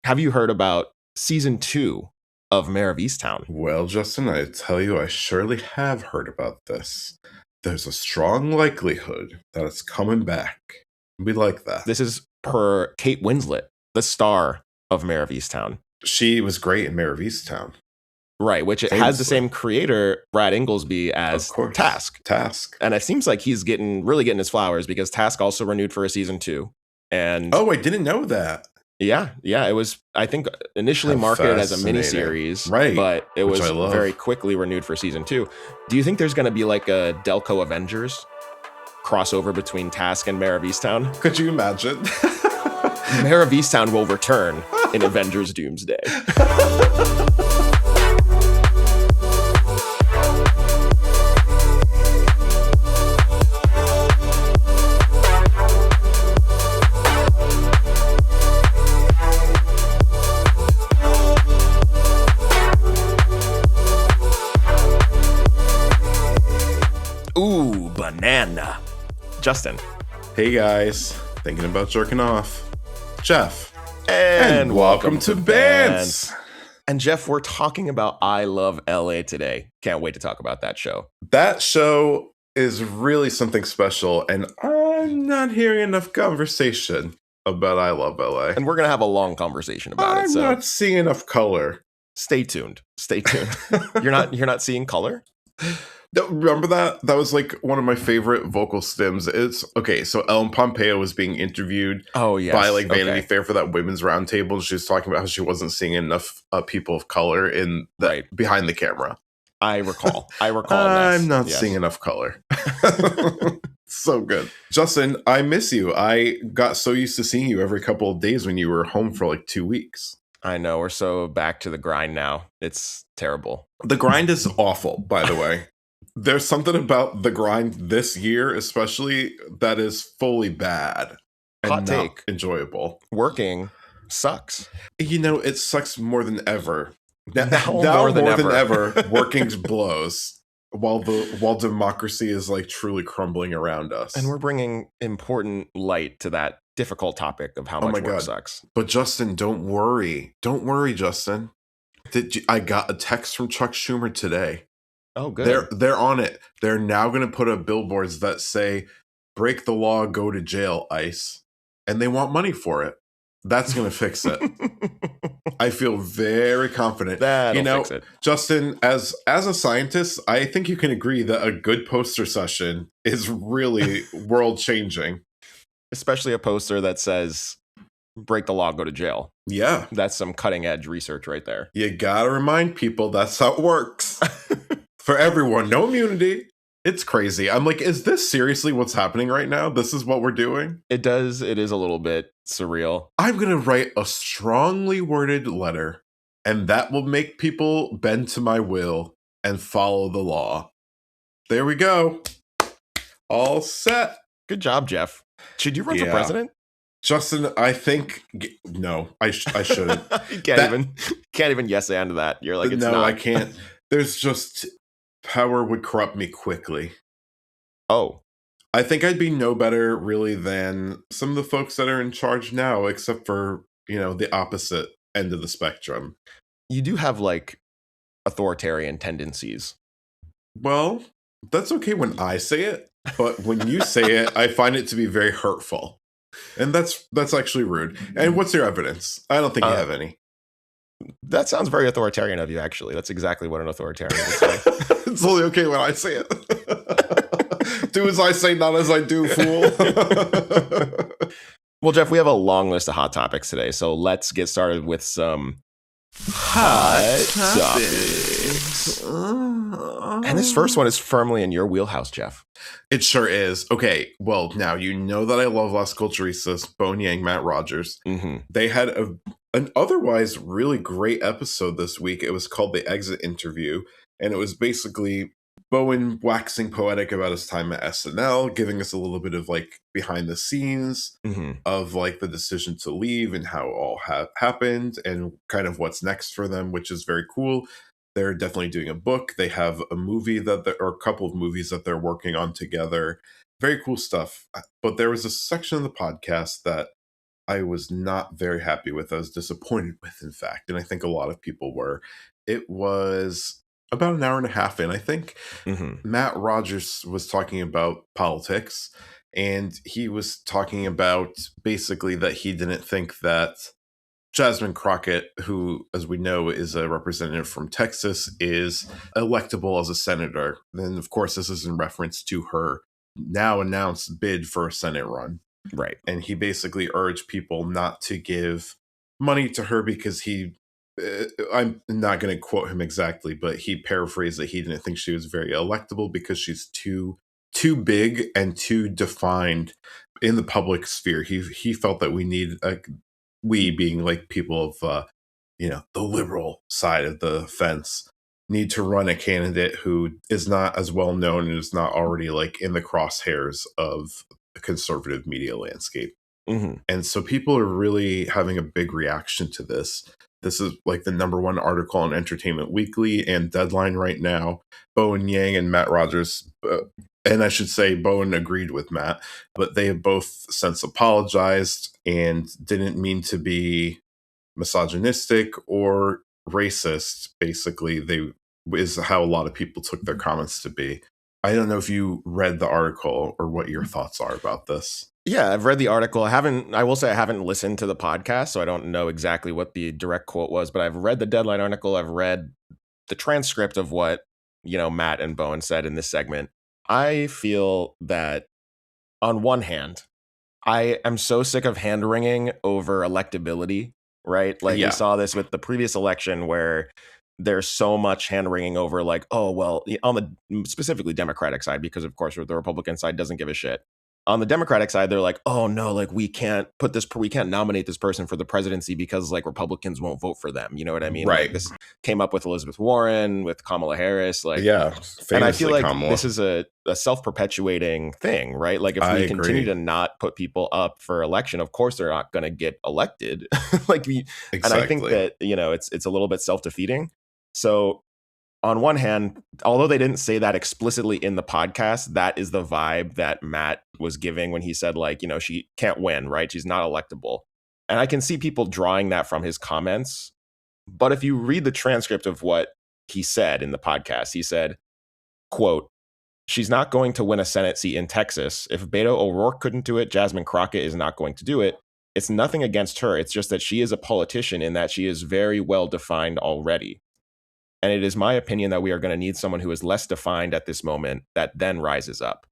have you heard about season 2 of Mare of Easttown? Well, Justin, I tell you, I surely have heard about this. There's a strong likelihood that it's coming back. We like that. This is per Kate Winslet, the star of Mare of Easttown. She was great in Mare of Easttown. Right, which it has the same creator, Brad Inglesby, as Task. And it seems like he's really getting his flowers, because Task also renewed for a season 2. And I didn't know that. Yeah, it was, I think, initially marketed as a miniseries, right? But it was very quickly renewed for season 2. Do you think there's going to be like a Delco Avengers crossover between Task and Mare of Easttown? Could you imagine? Mare of Easttown will return in Avengers Doomsday. Ooh, banana. Justin. Hey guys, thinking about jerking off. Geoff. And welcome to Bants. And Geoff, we're talking about I Love LA today. Can't wait to talk about that show. That show is really something special, and I'm not hearing enough conversation about I Love LA. And we're going to have a long conversation about it. I'm not seeing enough color. Stay tuned. You're not seeing color? Remember that? That was like one of my favorite vocal stims. It's okay. So Ellen Pompeo was being interviewed by like Vanity Fair for that women's roundtable. And she was talking about how she wasn't seeing enough people of color in behind the camera. I recall. I'm not seeing enough color. So good. Justin, I miss you. I got so used to seeing you every couple of days when you were home for like 2 weeks. I know. We're so back to the grind now. It's terrible. The grind is awful, by the way. There's something about the grind this year, especially, that is fully bad and Hot take. Not enjoyable. Working sucks. You know, it sucks more than ever. Now more than ever, working blows while democracy is like truly crumbling around us. And we're bringing important light to that difficult topic of how much work sucks. But Justin, don't worry. Don't worry, Justin. I got a text from Chuck Schumer today. Oh, good. They're on it. They're now going to put up billboards that say, "Break the law, go to jail, ICE," and they want money for it. That's going to fix it. I feel very confident. That'll fix it. Justin, as a scientist, I think you can agree that a good poster session is really world changing. Especially a poster that says, "Break the law, go to jail." Yeah, that's some cutting edge research right there. You gotta remind people that's how it works. For everyone, no immunity. It's crazy. I'm like, is this seriously what's happening right now? This is what we're doing? It is a little bit surreal. I'm going to write a strongly worded letter, and that will make people bend to my will and follow the law. There we go. All set. Good job, Geoff. Should you run for president? Justin, I think no, I shouldn't. You can't even yes and to that. You're like, it's no, not. I can't. There's just power would corrupt me quickly. Oh. I think I'd be no better really than some of the folks that are in charge now, except for, the opposite end of the spectrum. You do have like authoritarian tendencies. Well, that's okay when I say it, but when you say it, I find it to be very hurtful. And that's actually rude. And what's your evidence? I don't think you have any. That sounds very authoritarian of you, actually. That's exactly what an authoritarian would say. It's only okay when I say it. Do as I say, not as I do, fool. Well, Geoff, we have a long list of hot topics today, so let's get started with some hot topics. And this first one is firmly in your wheelhouse, Geoff. It sure is. Okay, well, now you know that I love Las Culturistas, Bowen Yang, Matt Rogers. Mm-hmm. They had an otherwise really great episode this week. It was called The Exit Interview, and it was basically Bowen waxing poetic about his time at SNL, giving us a little bit of like behind the scenes of like the decision to leave and how it all happened and kind of what's next for them, which is very cool. They're definitely doing a book. They have a movie or a couple of movies that they're working on together. Very cool stuff. But there was a section of the podcast that I was not very happy with. I was disappointed with, in fact, and I think a lot of people were. It was about an hour and a half in, I think. Matt Rogers was talking about politics, and he was talking about basically that he didn't think that Jasmine Crockett, who, as we know, is a representative from Texas, is electable as a senator. Then, of course, this is in reference to her now announced bid for a Senate run. Right. And he basically urged people not to give money to her because I'm not going to quote him exactly, but he paraphrased that he didn't think she was very electable because she's too big and too defined in the public sphere. He felt that we need we being like people of the liberal side of the fence need to run a candidate who is not as well known and is not already like in the crosshairs of the conservative media landscape. And so people are really having a big reaction to this. This is like the #1 article on Entertainment Weekly and Deadline right now. Bowen Yang and Matt Rogers, and I should say Bowen agreed with Matt, but they have both since apologized and didn't mean to be misogynistic or racist. Basically, is how a lot of people took their comments to be. I don't know if you read the article or what your thoughts are about this. Yeah, I've read the article. I will say I haven't listened to the podcast, so I don't know exactly what the direct quote was, but I've read the Deadline article. I've read the transcript of what, Matt and Bowen said in this segment. I feel that on one hand, I am so sick of hand-wringing over electability, right? Like we saw this with the previous election where there's so much hand-wringing over like, oh, well, on the specifically Democratic side, because of course the Republican side doesn't give a shit. On the Democratic side, they're like, oh no, like we can't nominate this person for the presidency because like Republicans won't vote for them. You know what I mean? Right. Like, this came up with Elizabeth Warren, with Kamala Harris. Like, yeah. And I feel like this is a self-perpetuating thing, right? Like if we continue to not put people up for election, of course they're not going to get elected. Exactly. And I think that, it's a little bit self-defeating. So on one hand, although they didn't say that explicitly in the podcast, that is the vibe that Matt was giving when he said, like, she can't win, right? She's not electable. And I can see people drawing that from his comments. But if you read the transcript of what he said in the podcast, he said, quote, "She's not going to win a Senate seat in Texas. If Beto O'Rourke couldn't do it, Jasmine Crockett is not going to do it. It's nothing against her. It's just that she is a politician in that she is very well defined already. And it is my opinion that we are going to need someone who is less defined at this moment that then rises up."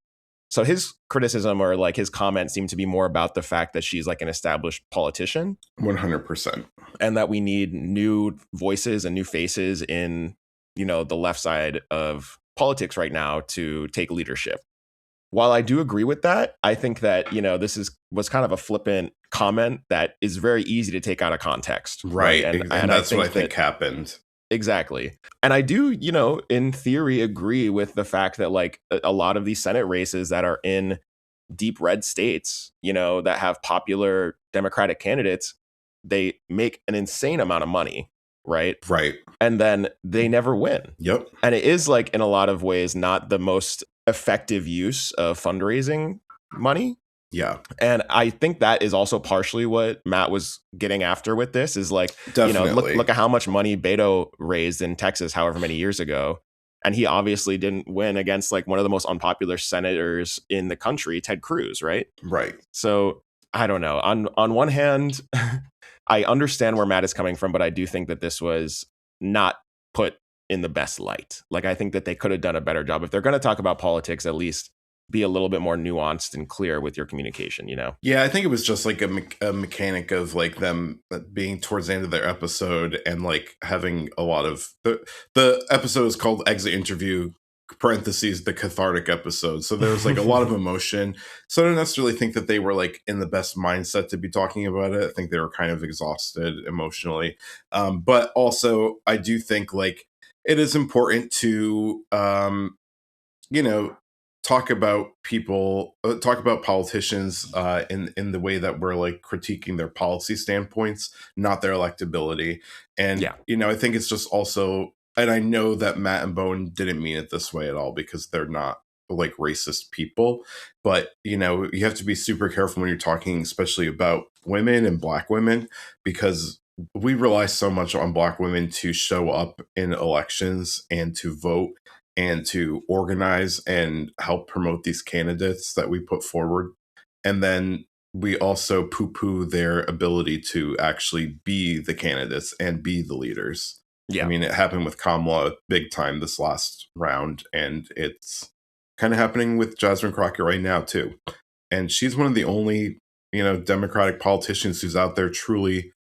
So his criticism or like his comments seem to be more about the fact that she's like an established politician. 100%. And that we need new voices and new faces in, the left side of politics right now to take leadership. While I do agree with that, I think that, this was kind of a flippant comment that is very easy to take out of context. Right. And that's what I think happened. Exactly. And I do, in theory, agree with the fact that like a lot of these Senate races that are in deep red states, that have popular Democratic candidates, they make an insane amount of money. Right. Right. And then they never win. Yep. And it is like in a lot of ways not the most effective use of fundraising money. Yeah. And I think that is also partially what Matt was getting after with this is like, definitely. Look at how much money Beto raised in Texas, however many years ago. And he obviously didn't win against like one of the most unpopular senators in the country, Ted Cruz. Right. Right. So I don't know. On one hand, I understand where Matt is coming from, but I do think that this was not put in the best light. Like, I think that they could have done a better job. If they're going to talk about politics, at least be a little bit more nuanced and clear with your communication, Yeah, I think it was just like a mechanic of like them being towards the end of their episode and like having a lot of the episode is called Exit Interview parentheses the cathartic episode, so there was like a lot of emotion. So I don't necessarily think that they were like in the best mindset to be talking about it. I think they were kind of exhausted emotionally, but also I do think like it is important to talk about politicians in the way that we're like critiquing their policy standpoints, not their electability. And I think it's just also, and I know that Matt and Bowen didn't mean it this way at all because they're not like racist people. But, you know, you have to be super careful when you're talking, especially about women and Black women, because we rely so much on Black women to show up in elections and to vote and to organize and help promote these candidates that we put forward. And then we also poo-poo their ability to actually be the candidates and be the leaders. Yeah. I mean, it happened with Kamala big time this last round, and it's kind of happening with Jasmine Crockett right now too. And she's one of the only, you know, Democratic politicians who's out there truly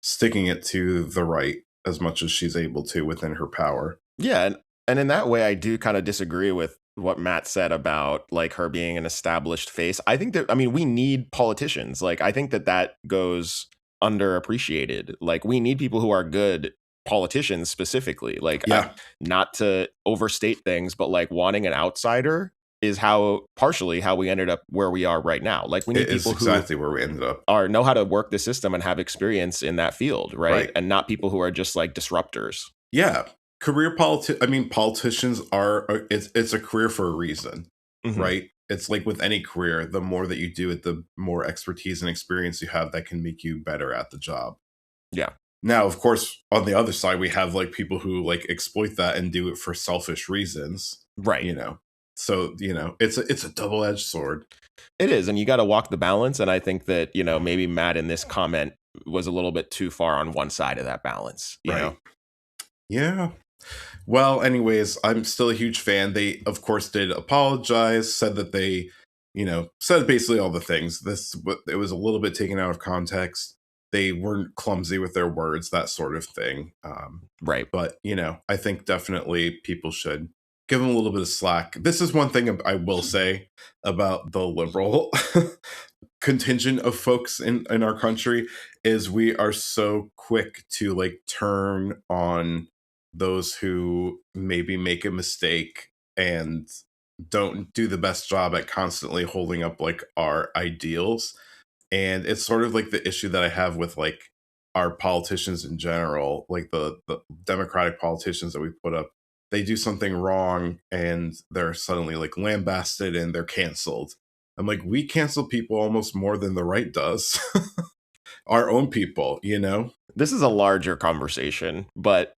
sticking it to the right as much as she's able to within her power. Yeah, and in that way, I do kind of disagree with what Matt said about like her being an established face. I think that, I mean, we need politicians. Like, I think that goes underappreciated. Like, we need people who are good politicians specifically. Like, yeah, not to overstate things, but like wanting an outsider is partially how we ended up where we are right now. Like, we need people exactly where we ended up know how to work the system and have experience in that field, right? And not people who are just like disruptors. Yeah. Politicians are, it's a career for a reason, right? It's like with any career, the more that you do it, the more expertise and experience you have that can make you better at the job. Yeah. Now, of course, on the other side, we have like people who like exploit that and do it for selfish reasons. Right. You know, so, you know, it's a double-edged sword. It is. And you got to walk the balance. And I think that, you know, maybe Matt in this comment was a little bit too far on one side of that balance. You know? Yeah. Well, anyways, I'm still a huge fan. They, of course, did apologize, said that they, you know, said basically all the things. It was a little bit taken out of context. They weren't clumsy with their words, that sort of thing. Right. But, you know, I think definitely people should give them a little bit of slack. This is one thing I will say about the liberal contingent of folks in our country is we are so quick to like turn on those who maybe make a mistake and don't do the best job at constantly holding up like our ideals. And it's sort of like the issue that I have with like our politicians in general, like the Democratic politicians that we put up. They do something wrong and they're suddenly like lambasted and they're canceled. I'm like, we cancel people almost more than the right does. Our own people, you know? This is a larger conversation, but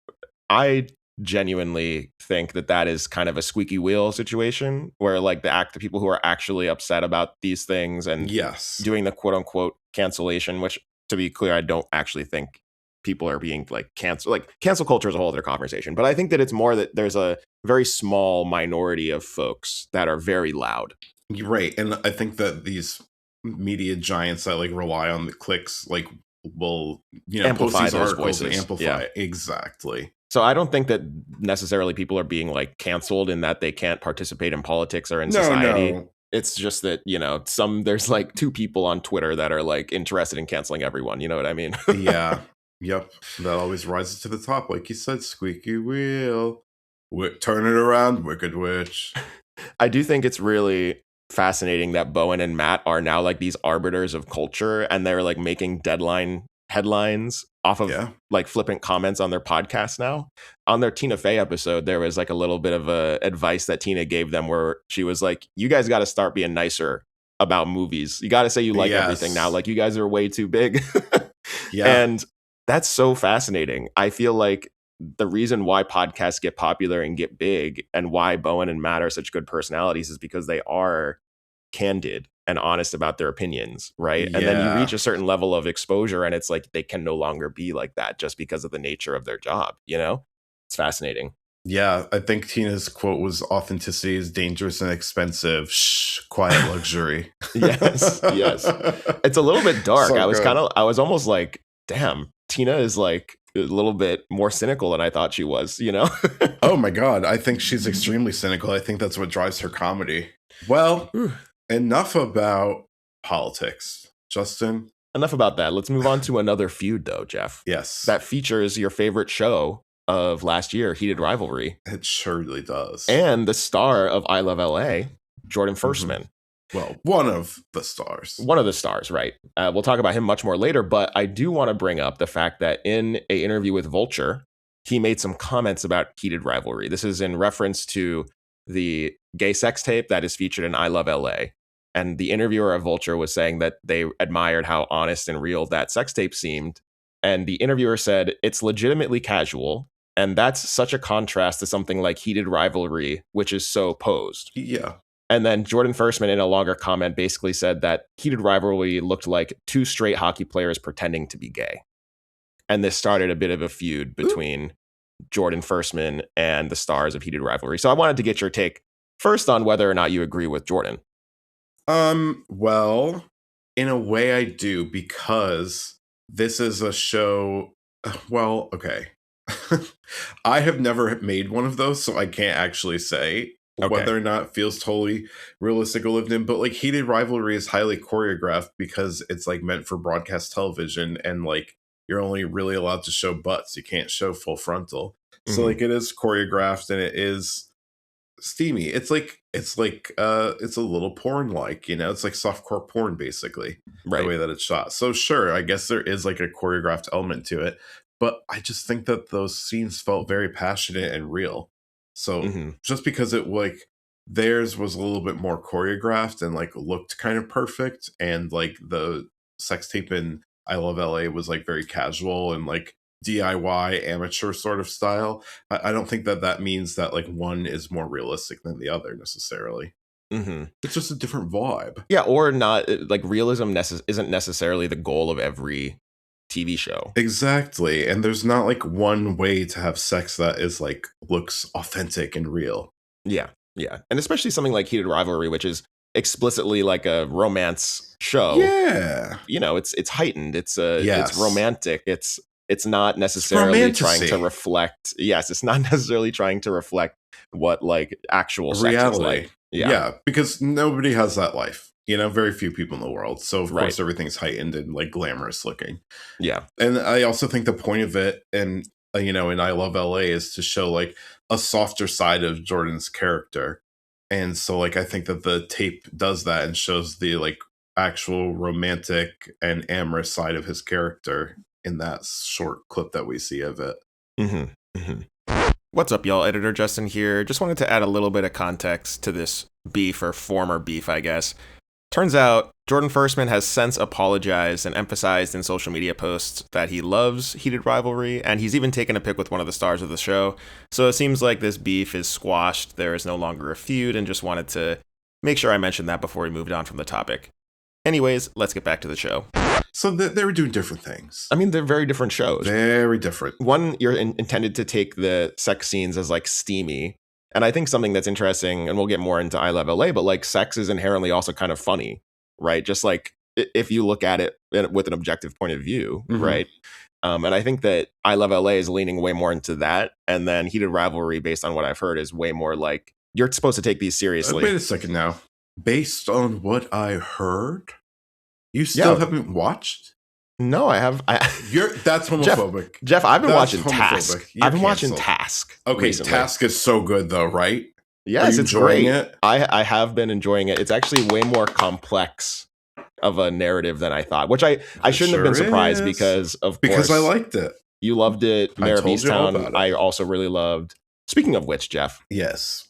I genuinely think that is kind of a squeaky wheel situation where like the people who are actually upset about these things and doing the quote unquote cancellation, which to be clear, I don't actually think people are being like canceled. Like cancel culture is a whole other conversation, but I think that it's more that there's a very small minority of folks that are very loud. Right. And I think that these media giants that like rely on the clicks, like will, you know, amplify post these those articles voices. And amplify. Exactly. So I don't think that necessarily people are being like canceled in that they can't participate in politics or in society. No. It's just that, you know, there's like 2 people on Twitter that are like interested in canceling everyone. You know what I mean? Yeah. Yep. That always rises to the top. Like you said, squeaky wheel. Turn it around, Wicked Witch. I do think it's really fascinating that Bowen and Matt are now like these arbiters of culture and they're like making deadline headlines off of like flippant comments on their podcast now. On their Tina Fey episode, there was like a little bit of advice that Tina gave them where she was like, you guys got to start being nicer about movies. You got to say you like everything now. Like you guys are way too big. And that's so fascinating. I feel like the reason why podcasts get popular and get big and why Bowen and Matt are such good personalities is because they are candid and honest about their opinions, right? And then you reach a certain level of exposure and it's like they can no longer be like that just because of the nature of their job, you know? It's fascinating. Yeah, I think Tina's quote was authenticity is dangerous and expensive. Shh, quiet luxury. Yes. It's a little bit dark. So I was almost like, damn, Tina is like a little bit more cynical than I thought she was, you know? Oh my God. I think she's extremely cynical. I think that's what drives her comedy. Well, enough about politics, Justin. Enough about that. Let's move on to another feud, though, Geoff. Yes. That features your favorite show of last year, Heated Rivalry. It surely does. And the star of I Love LA, Jordan Firstman. Well, one of the stars. One of the stars, right. We'll talk about him much more later, but I do want to bring up the fact that in an interview with Vulture, he made some comments about Heated Rivalry. This is in reference to the gay sex tape that is featured in I Love LA. And the interviewer at Vulture was saying that they admired how honest and real that sex tape seemed. And the interviewer said, it's legitimately casual. And that's such a contrast to something like Heated Rivalry, which is so posed. Yeah. And then Jordan Firstman, in a longer comment, basically said that Heated Rivalry looked like two straight hockey players pretending to be gay. And this started a bit of a feud between Jordan Firstman and the stars of Heated Rivalry. So I wanted to get your take first on whether or not you agree with Jordan. Well, in a way I do, because this is a show. Well, okay. I have never made one of those, so I can't actually say whether or not it feels totally realistic or lived in. But like Heated Rivalry is highly choreographed because it's like meant for broadcast television, and like you're only really allowed to show butts. You can't show full frontal. So like it is choreographed and it is steamy. It's a little porn like, you know, it's like softcore porn basically, the way that it's shot. So sure, I guess there is like a choreographed element to it, but I just think that those scenes felt very passionate and real. So just because it like theirs was a little bit more choreographed and like looked kind of perfect, and like the sex tape in I Love LA was like very casual and like DIY amateur sort of style, I don't think that means that like one is more realistic than the other necessarily. It's just a different vibe. Yeah, or not, like realism isn't necessarily the goal of every TV show. Exactly. And there's not like one way to have sex that is like looks authentic and real. Yeah. And especially something like Heated Rivalry, which is explicitly like a romance show. Yeah. You know, it's heightened. It's romantic. It's not necessarily trying to reflect. Yes, it's not necessarily trying to reflect what like actual sex reality is like. Yeah, because nobody has that life. You know, very few people in the world. So of course everything's heightened and like glamorous looking. Yeah, and I also think the point of it, and you know, in I Love LA, is to show like a softer side of Jordan's character. And so like I think that the tape does that and shows the like actual romantic and amorous side of his character in that short clip that we see of it. What's up, y'all? Editor Justin here. Just wanted to add a little bit of context to this beef, or former beef, I guess. Turns out Jordan Firstman has since apologized and emphasized in social media posts that he loves Heated Rivalry, and he's even taken a pic with one of the stars of the show. So it seems like this beef is squashed. There is no longer a feud, and just wanted to make sure I mentioned that before we moved on from the topic. Anyways, let's get back to the show. So they were doing different things. I mean, they're very different shows. Very different. One, you're intended to take the sex scenes as like steamy. And I think something that's interesting, and we'll get more into I Love LA, but like sex is inherently also kind of funny, right? Just like if you look at it with an objective point of view, right? And I think that I Love LA is leaning way more into that. And then Heated Rivalry, based on what I've heard, is way more like, you're supposed to take these seriously. Wait a second now. Based on what I heard, you still haven't watched? No, I have. That's homophobic. Jeff, I've been watching Task. I've been watching Task. Okay, recently. Task is so good though, right? Yes, it's great. It? I have been enjoying it. It's actually way more complex of a narrative than I thought, which I shouldn't have been surprised because I liked it. You loved it. Mare of Easttown, I also really loved. Speaking of which, Jeff. Yes.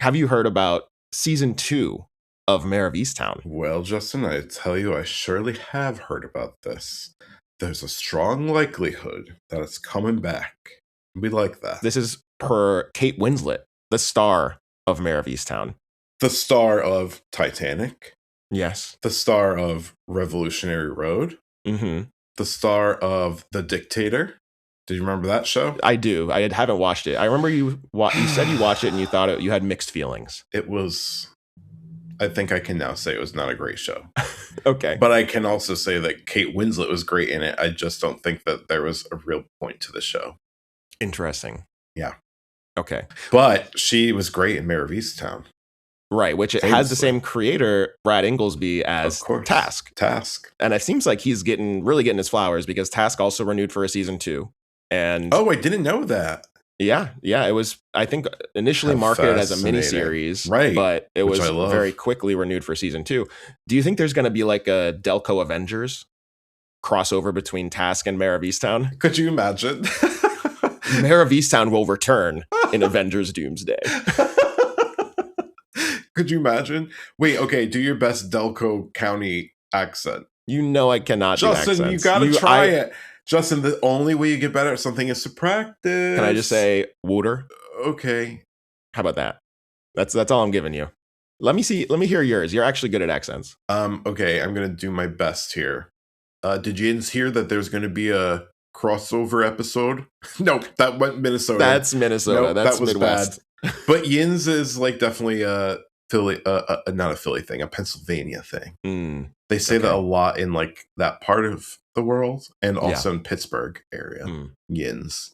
Have you heard about season 2 of Mare of Easttown? Well, Justin, I tell you, I surely have heard about this. There's a strong likelihood that it's coming back. We like that. This is per Kate Winslet, the star of Mare of Easttown. The star of Titanic. Yes. The star of Revolutionary Road. The star of The Dictator. Do you remember that show? I do. I haven't watched it. I remember you said you watched it and you thought you had mixed feelings. It was... I think I can now say it was not a great show. Okay. But I can also say that Kate Winslet was great in it. I just don't think that there was a real point to the show. Interesting. Yeah. Okay. But she was great in Mare of Easttown. Right, which it has the same creator, Brad Inglesby, as Task. And it seems like he's really getting his flowers, because Task also renewed for a season 2. And I didn't know that. Yeah. It was, I think, initially marketed as a miniseries, right? But it was very quickly renewed for season 2. Do you think there's going to be like a Delco Avengers crossover between Task and Mare of Easttown? Could you imagine? Mare of Easttown will return in Avengers Doomsday. Could you imagine? Wait, okay, do your best Delco County accent. You know I cannot Justin, do accents. you gotta try it. Justin, the only way you get better at something is to practice. Can I just say Wooter? Okay. How about that? That's all I'm giving you. Let me hear yours. You're actually good at accents. Okay, I'm gonna do my best here. Did you hear that there's gonna be a crossover episode? Nope, that went Minnesota. That's Minnesota. Nope, that was Midwest. Bad. But Yins is like definitely a Philly, not a Philly thing, a Pennsylvania thing. They say that a lot in like that part of the world, and also in Pittsburgh area. Yins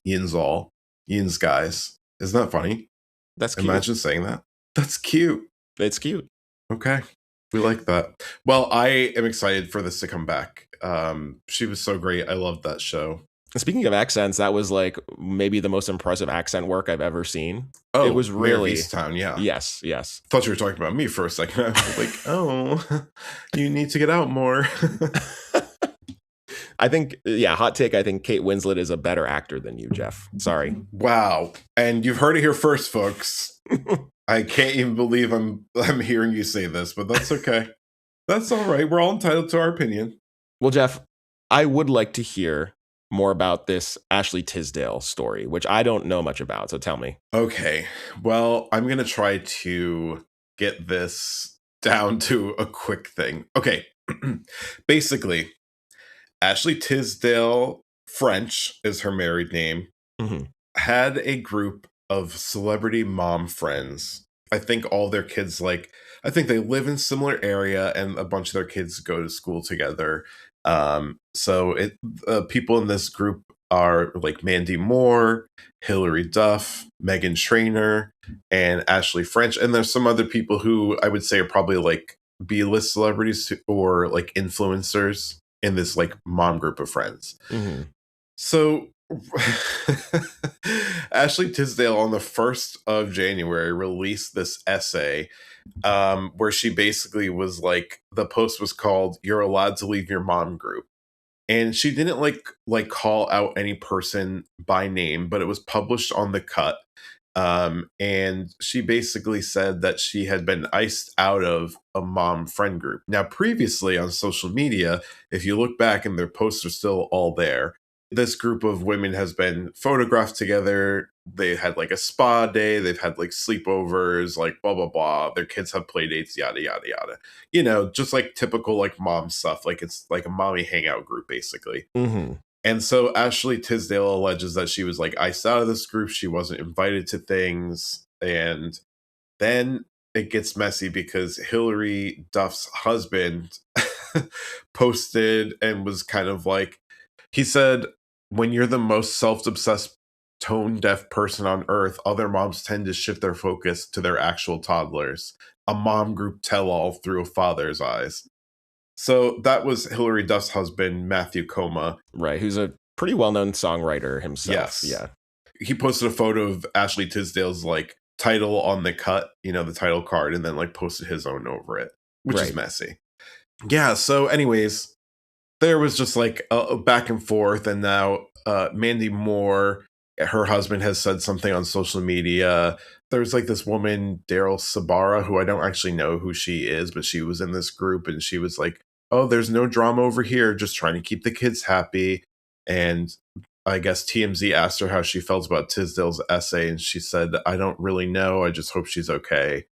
guys. Isn't that funny? That's cute. Imagine saying that. That's cute. It's cute. Okay. We like that. Well, I am excited for this to come back. She was so great. I loved that show. Speaking of accents, that was like maybe the most impressive accent work I've ever seen. Oh, it was really Easttown, yeah. Yes. I thought you were talking about me for a second. I was like, oh, you need to get out more. I think, hot take. I think Kate Winslet is a better actor than you, Geoff. Sorry. Wow. And you've heard it here first, folks. I can't even believe I'm hearing you say this, but that's okay. That's all right. We're all entitled to our opinion. Well, Geoff, I would like to hear more about this Ashley Tisdale story, which I don't know much about. So tell me. Okay. Well, I'm going to try to get this down to a quick thing. Okay. Basically, Ashley Tisdale-French is her married name, had a group of celebrity mom friends. I think all their kids, I think they live in similar area and a bunch of their kids go to school together. So people in this group are like Mandy Moore, Hilary Duff, Meghan Trainor, and Ashley French. And there's some other people who I would say are probably like B-list celebrities or like influencers in this like mom group of friends. So Ashley Tisdale on the 1st of January released this essay where she basically was like, the post was called "You're allowed to leave your mom group." And she didn't like call out any person by name, but it was published on The Cut. And she basically said that she had been iced out of a mom friend group. Now, previously on social media, if you look back and their posts are still all there, this group of women has been photographed together. They had like a spa day. They've had like sleepovers, like blah, blah, blah. Their kids have play dates, yada, yada, yada. You know, just like typical like mom stuff. Like it's like a mommy hangout group, basically. And so Ashley Tisdale alleges that she was like iced out of this group. She wasn't invited to things. And then it gets messy because Hilary Duff's husband posted and was kind of like, he said, "When you're the most self-obsessed, tone-deaf person on earth, other moms tend to shift their focus to their actual toddlers. A mom group tell-all through a father's eyes." So that was Hilary Duff's husband, Matthew Coma. Right, who's a pretty well-known songwriter himself. Yes. Yeah. He posted a photo of Ashley Tisdale's like title on The Cut, you know, the title card, and then like posted his own over it, which is messy. Yeah, so anyways, there was just like a back and forth, and now Mandy Moore, her husband, has said something on social media. There's like this woman, Daryl Sabara, who I don't actually know who she is, but she was in this group, and she was like, "Oh, there's no drama over here, just trying to keep the kids happy." And I guess TMZ asked her how she felt about Tisdale's essay, and she said, "I don't really know. I just hope she's okay."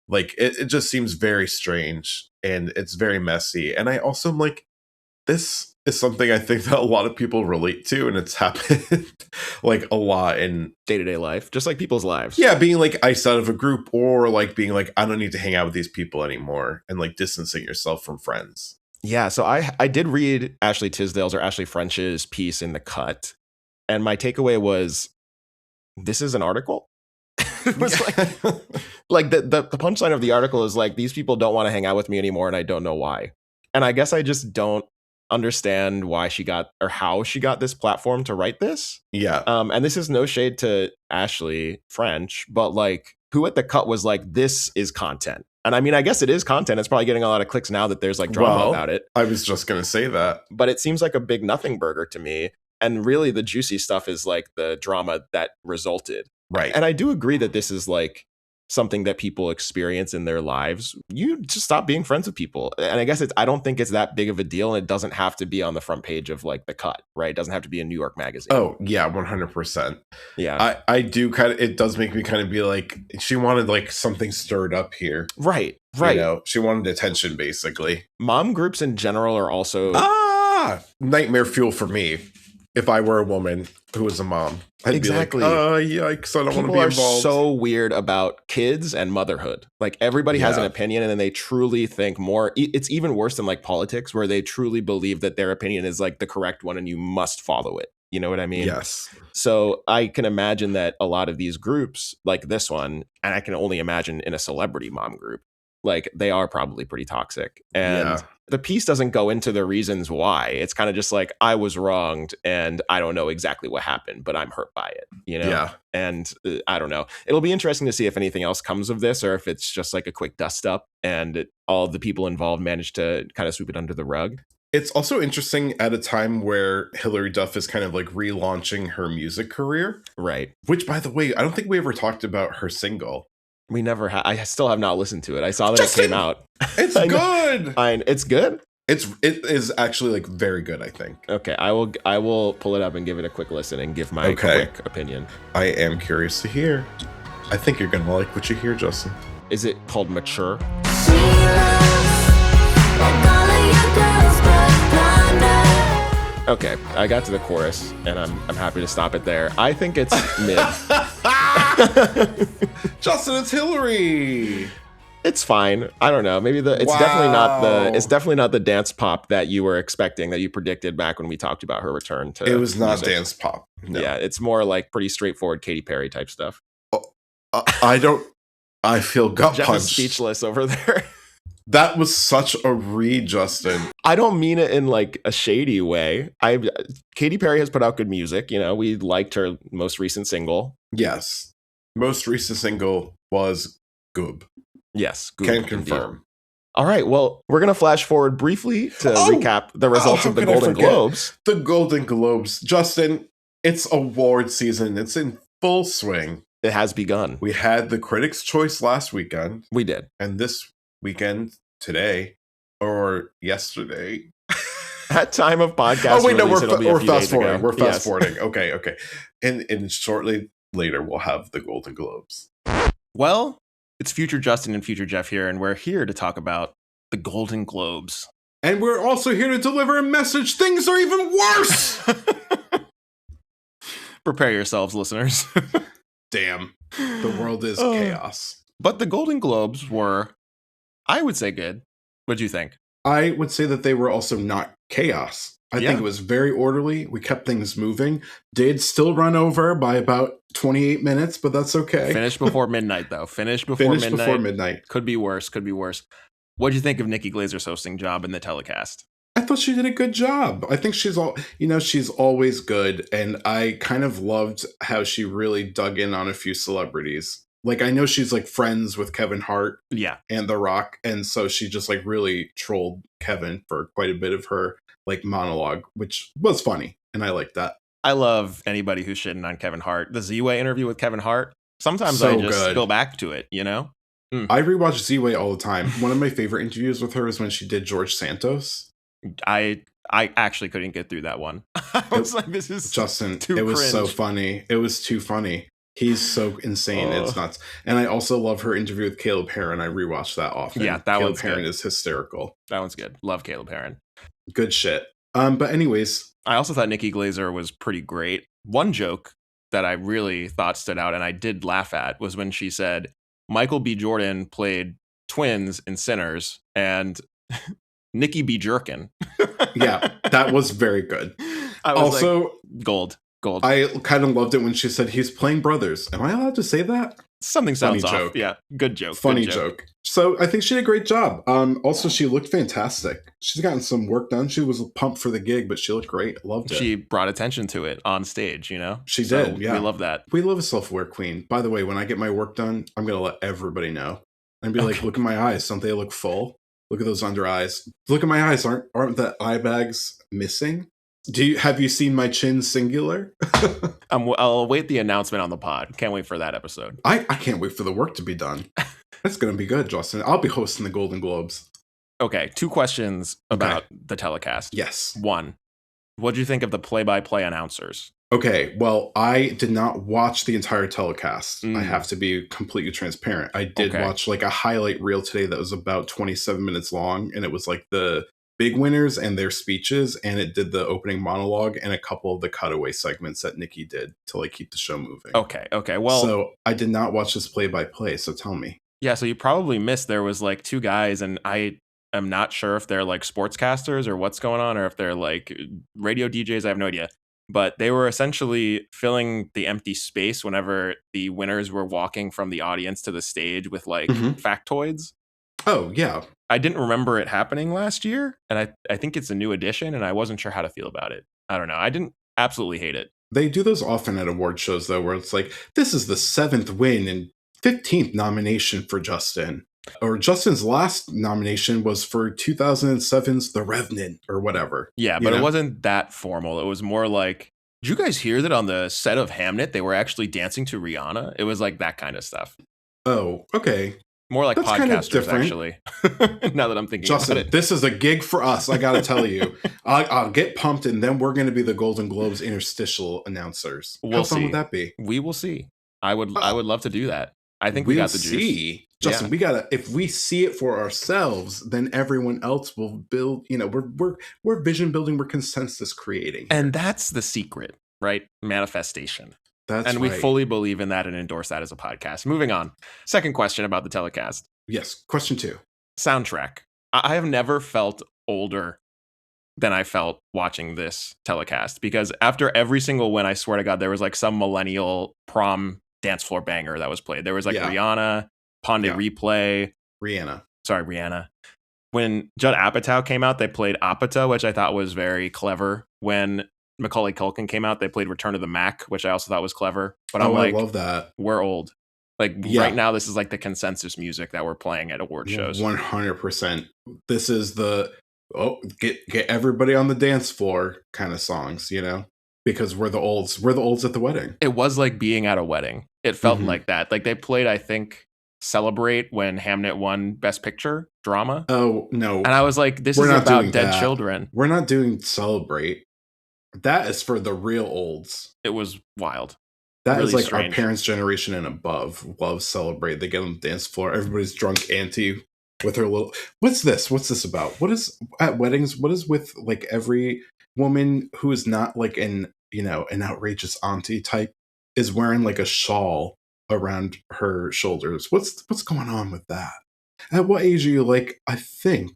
Like, it just seems very strange, and it's very messy. And I also am like, this is something I think that a lot of people relate to, and it's happened like a lot in day-to-day life, just like people's lives. Yeah, being like iced out of a group, or like being like, I don't need to hang out with these people anymore, and like distancing yourself from friends. Yeah, so I did read Ashley Tisdale's or Ashley French's piece in The Cut, and my takeaway was, this is an article? It was like the punchline of the article is like, these people don't want to hang out with me anymore, and I don't know why. And I guess I just don't understand why she got, or how she got this platform to write this. Yeah. And this is no shade to Ashley French, but like, who at The Cut was like, this is content? And I mean, I guess it is content. It's probably getting a lot of clicks now that there's like drama about it. I was just going to say that. But it seems like a big nothing burger to me. And really the juicy stuff is like the drama that resulted. Right. And I do agree that this is like something that people experience in their lives, you just stop being friends with people. And I guess I don't think it's that big of a deal, and it doesn't have to be on the front page of like The Cut, right? It doesn't have to be a New York magazine. Oh yeah, 100%. Yeah, I do kind of. It does make me kind of be like, she wanted like something stirred up here, right. She wanted attention, basically. Mom groups in general are also nightmare fuel for me. If I were a woman who was a mom, I'd be like, yikes, I don't want to be involved. People are so weird about kids and motherhood. Like, everybody has an opinion, and then they truly think more. It's even worse than like politics, where they truly believe that their opinion is like the correct one and you must follow it. You know what I mean? Yes. So I can imagine that a lot of these groups, like this one, and I can only imagine in a celebrity mom group, like they are probably pretty toxic. And the piece doesn't go into the reasons why. It's kind of just like, I was wronged and I don't know exactly what happened, but I'm hurt by it, you know? Yeah. And I don't know. It'll be interesting to see if anything else comes of this, or if it's just like a quick dust up and all the people involved managed to kind of sweep it under the rug. It's also interesting at a time where Hilary Duff is kind of like relaunching her music career. Right. Which, by the way, I don't think we ever talked about her single. We never have. I still have not listened to it. I saw that it came out. It's good. It's good. It is actually like very good, I think. Okay, I will pull it up and give it a quick listen and give my quick opinion. I am curious to hear. I think you're gonna like what you hear, Justin. Is it called Mature? Okay, I got to the chorus, and I'm happy to stop it there. I think it's mid. Justin, it's Hilary. It's fine. I don't know. Maybe it's definitely not the dance pop that you were expecting, that you predicted back when we talked about her return to. It was not music. Dance pop. No. Yeah, it's more like pretty straightforward Katy Perry type stuff. I feel gut Geoff punched. Is speechless over there. That was such a read, Justin. I don't mean it in like a shady way. Katy Perry has put out good music. You know, we liked her most recent single. Yes. Most recent single was Goob. Yes. Goob, can confirm. Indeed. All right. Well, we're going to flash forward briefly to recap the results of the Golden Globes. The Golden Globes. Justin, it's award season. It's in full swing. It has begun. We had the Critics' Choice last weekend. We did. And this weekend, today, or yesterday. At time of podcast. Oh, wait, no, we're fast forwarding. We're fast forwarding. Okay. And shortly later, we'll have the Golden Globes. Well, it's future Justin and future Geoff here, and we're here to talk about the Golden Globes. And we're also here to deliver a message. Things are even worse. Prepare yourselves, listeners. Damn. The world is chaos. But the Golden Globes were, I would say, good. What'd you think? I would say that they were also not chaos. I think it was very orderly. We kept things moving. Did still run over by about 28 minutes, but that's okay. Finished before midnight, though. Finished before midnight. Could be worse. What'd you think of Nikki Glazer's hosting job in the telecast? I thought she did a good job. I think she's always good. And I kind of loved how she really dug in on a few celebrities. Like, I know she's like friends with Kevin Hart and The Rock. And so she just like really trolled Kevin for quite a bit of her like monologue, which was funny. And I like that. I love anybody who's shitting on Kevin Hart. The Z-Way interview with Kevin Hart. Sometimes I just go back to it, you know? I rewatch Z-Way all the time. One of my favorite interviews with her is when she did George Santos. I actually couldn't get through that one. I was like, this is Justin, too it was cringe. So funny. It was too funny. He's so insane. It's nuts. And I also love her interview with Caleb Heron. I rewatch that often. Yeah, Caleb Heron is hysterical. That one's good. Love Caleb Heron. Good shit. But anyways. I also thought Nikki Glazer was pretty great. One joke that I really thought stood out and I did laugh at was when she said Michael B. Jordan played twins in Sinners and Nikki B. Jerkin. Yeah, that was very good. Also, like, gold. I kind of loved it when she said he's playing brothers. Am I allowed to say that? Something sounds Funny off. Joke. Yeah, good joke. Funny joke. So I think she did a great job. Also, she looked fantastic. She's gotten some work done. She was pumped for the gig, but she looked great. Loved it. She brought attention to it on stage, you know? She did, yeah. We love that. We love a self-aware queen. By the way, when I get my work done, I'm going to let everybody know. And be like, look at my eyes. Don't they look full? Look at those under eyes. Look at my eyes. Aren't the eye bags missing? Have you seen my chin singular? I'll await the announcement on the pod. Can't wait for that episode. I can't wait for the work to be done. It's going to be good, Justin. I'll be hosting the Golden Globes. Okay, 2 questions about the telecast. Yes. 1, what do you think of the play-by-play announcers? Okay, well, I did not watch the entire telecast. I have to be completely transparent. I did watch like a highlight reel today that was about 27 minutes long, and it was like the big winners and their speeches, and it did the opening monologue and a couple of the cutaway segments that Nikki did to like keep the show moving. Okay, well, so I did not watch this play-by-play, so tell me. Yeah, so you probably missed there was like 2 guys, and I am not sure if they're like sportscasters or what's going on, or if they're like radio DJs. I have no idea. But they were essentially filling the empty space whenever the winners were walking from the audience to the stage with like factoids. Oh, yeah. I didn't remember it happening last year, and I think it's a new edition, and I wasn't sure how to feel about it. I don't know. I didn't absolutely hate it. They do those often at award shows, though, where it's like, this is the 7th win and 15th nomination for Justin. Or Justin's last nomination was for 2007's The Revenant or whatever. Yeah, but it wasn't that formal. It was more like, did you guys hear that on the set of Hamnet, they were actually dancing to Rihanna? It was like that kind of stuff. Oh, okay. More like podcasters, actually. Now that I'm thinking Justin, about it. This is a gig for us, I gotta tell you. I'll get pumped, and then we're going to be the Golden Globes interstitial announcers. How fun would that be? We will see. I would love to do that. I think we got the juice. Justin, we gotta. If we see it for ourselves, then everyone else will build. You know, we're vision building. We're consensus creating, and that's the secret, right? Manifestation. And we fully believe in that and endorse that as a podcast. Moving on. Second question about the telecast. Yes. Question 2. Soundtrack. I have never felt older than I felt watching this telecast, because after every single win, I swear to God, there was like some millennial prom dance floor banger that was played. There was like Rihanna, Ponde Replay. Rihanna. When Judd Apatow came out, they played Apatow, which I thought was very clever. When Macaulay Culkin came out, they played Return of the Mac, which I also thought was clever. But I'm like, I love that. We're old. Like right now, this is like the consensus music that we're playing at award shows. 100%. This is the get everybody on the dance floor kind of songs, you know, because we're the olds. We're the olds at the wedding. It was like being at a wedding. It felt like that. Like they played, I think, Celebrate when Hamnet won Best Picture drama. Oh no! And I was like, this is about dead children. We're not doing Celebrate. That is for the real olds. It was wild. That really is like strange. Our parents' generation and above love Celebrate. They get on the dance floor. Everybody's drunk auntie with her little. What's this? What's this about? What is at weddings? What is with like every woman who is not like an outrageous auntie type is wearing like a shawl around her shoulders? What's going on with that? At what age are you like, I think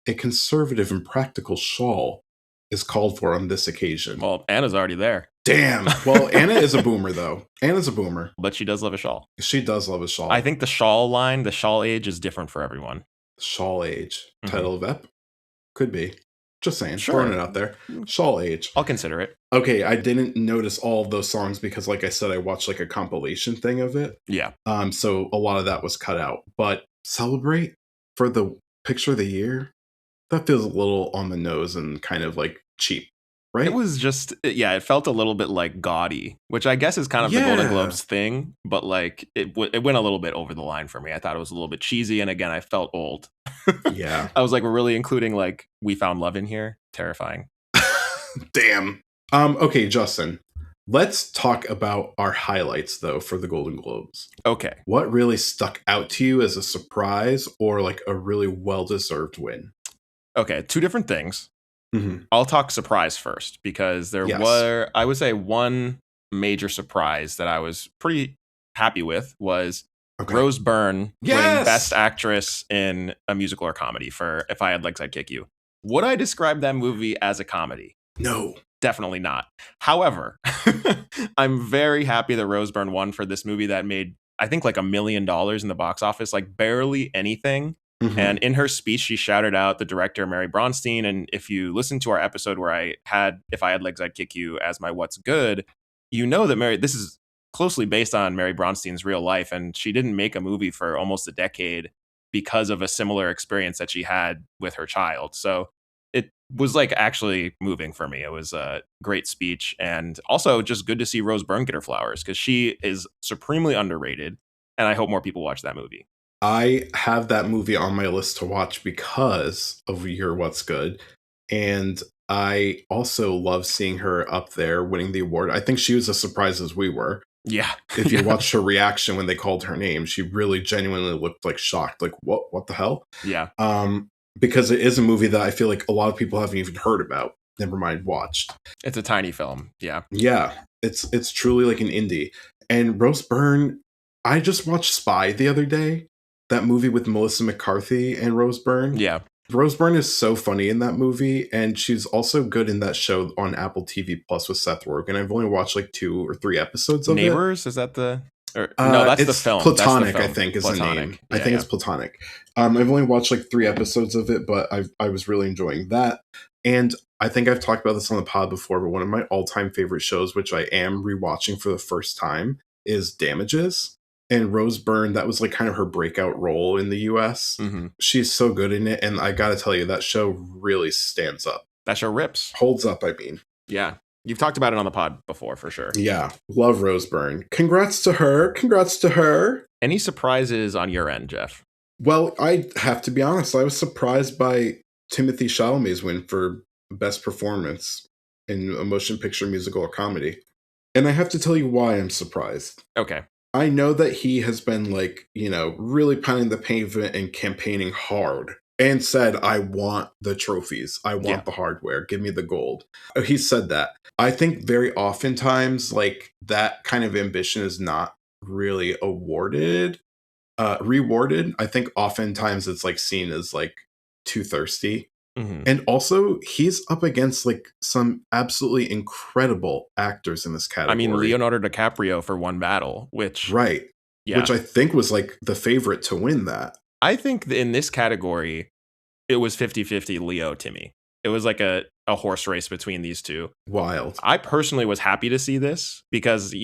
a conservative and practical shawl is called for on this occasion? Well, Anna's already there. Damn. Well, Anna is a boomer, though. Anna's a boomer. But she does love a shawl. She does love a shawl. I think the shawl age is different for everyone. Shawl age. Title of ep? Could be. Just saying. Sure. Throwing it out there. Shawl age. I'll consider it. Okay, I didn't notice all of those songs because, like I said, I watched like a compilation thing of it. Yeah. So a lot of that was cut out. But Celebrate for the picture of the year, that feels a little on the nose and kind of like cheap, right? It was just, it felt a little bit like gaudy, which I guess is kind of the Golden Globes thing. But like it went a little bit over the line for me. I thought it was a little bit cheesy. And again, I felt old. Yeah. I was like, we're really including like We Found Love in here. Terrifying. Damn. Okay, Justin. Let's talk about our highlights, though, for the Golden Globes. Okay. What really stuck out to you as a surprise or like a really well-deserved win? Okay, 2 different things. I'll talk surprise first, because there were, I would say, one major surprise that I was pretty happy with was Rose Byrne winning Best Actress in a musical or comedy for If I Had Legs, I'd Kick You. Would I describe that movie as a comedy? No. Definitely not. However, I'm very happy that Rose Byrne won for this movie that made, I think, like $1 million in the box office, like barely anything. And in her speech, she shouted out the director, Mare Bronstein. And if you listen to our episode where I had If I Had Legs, I'd Kick You as my What's Good, you know that this is closely based on Mare Bronstein's real life. And she didn't make a movie for almost a decade because of a similar experience that she had with her child. So it was like actually moving for me. It was a great speech, and also just good to see Rose Byrne get her flowers because she is supremely underrated, and I hope more people watch that movie. I have that movie on my list to watch because of your What's Good, and I also love seeing her up there winning the award. I think she was as surprised as we were. Yeah. If you watched her reaction when they called her name, she really genuinely looked like shocked, like what the hell? Yeah. Because it is a movie that I feel like a lot of people haven't even heard about, never mind watched. It's a tiny film. Yeah. Yeah. It's truly like an indie. And Rose Byrne, I just watched Spy the other day, that movie with Melissa McCarthy and Rose Byrne. Yeah. Rose Byrne is so funny in that movie, and she's also good in that show on Apple TV Plus with Seth Rogen. I've only watched like 2 or 3 episodes of Neighbors? Is that the... no, that's the film. Platonic, the film. I think, is Platonic. the name. I think it's Platonic. I've only watched like 3 episodes of it, but I was really enjoying that. And I think I've talked about this on the pod before, but one of my all-time favorite shows, which I am rewatching for the first time, is Damages. And Rose Byrne, that was like kind of her breakout role in the US. Mm-hmm. She's so good in it, and I gotta tell you, that show really stands up. That show rips. Holds up, I mean. Yeah. You've talked about it on the pod before, for sure. Yeah. Love Rose Byrne. Congrats to her. Congrats to her. Any surprises on your end, Geoff? Well, I have to be honest. I was surprised by Timothée Chalamet's win for Best Performance in a motion picture, musical, or comedy. And I have to tell you why I'm surprised. Okay. I know that he has been like, really pounding the pavement and campaigning hard and said, I want the trophies. I want the hardware. Give me the gold. He said that. I think very oftentimes like that kind of ambition is not really rewarded. I think oftentimes it's like seen as like too thirsty. Mm-hmm. And also, he's up against like some absolutely incredible actors in this category. I mean, Leonardo DiCaprio for One Battle, which... Right. Yeah. Which I think was like the favorite to win that. I think in this category, it was 50-50 Leo Timmy. It was like a horse race between these two. Wild. I personally was happy to see this because,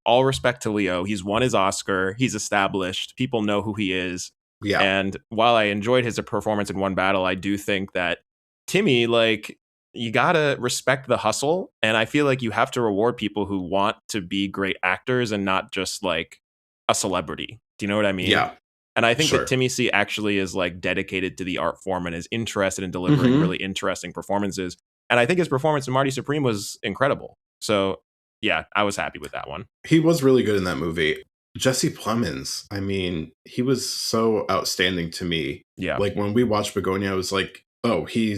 all respect to Leo. He's won his Oscar. He's established. People know who he is. Yeah. And while I enjoyed his performance in One Battle, I do think that Timmy, like, you gotta respect the hustle. And I feel like you have to reward people who want to be great actors and not just like a celebrity. Do you know what I mean? Yeah. And I think that Timmy C actually is like dedicated to the art form and is interested in delivering really interesting performances. And I think his performance in Marty Supreme was incredible. So yeah, I was happy with that one. He was really good in that movie. Jesse Plemons, I mean, he was so outstanding to me. Yeah. Like when we watched Begonia, I was like, oh, he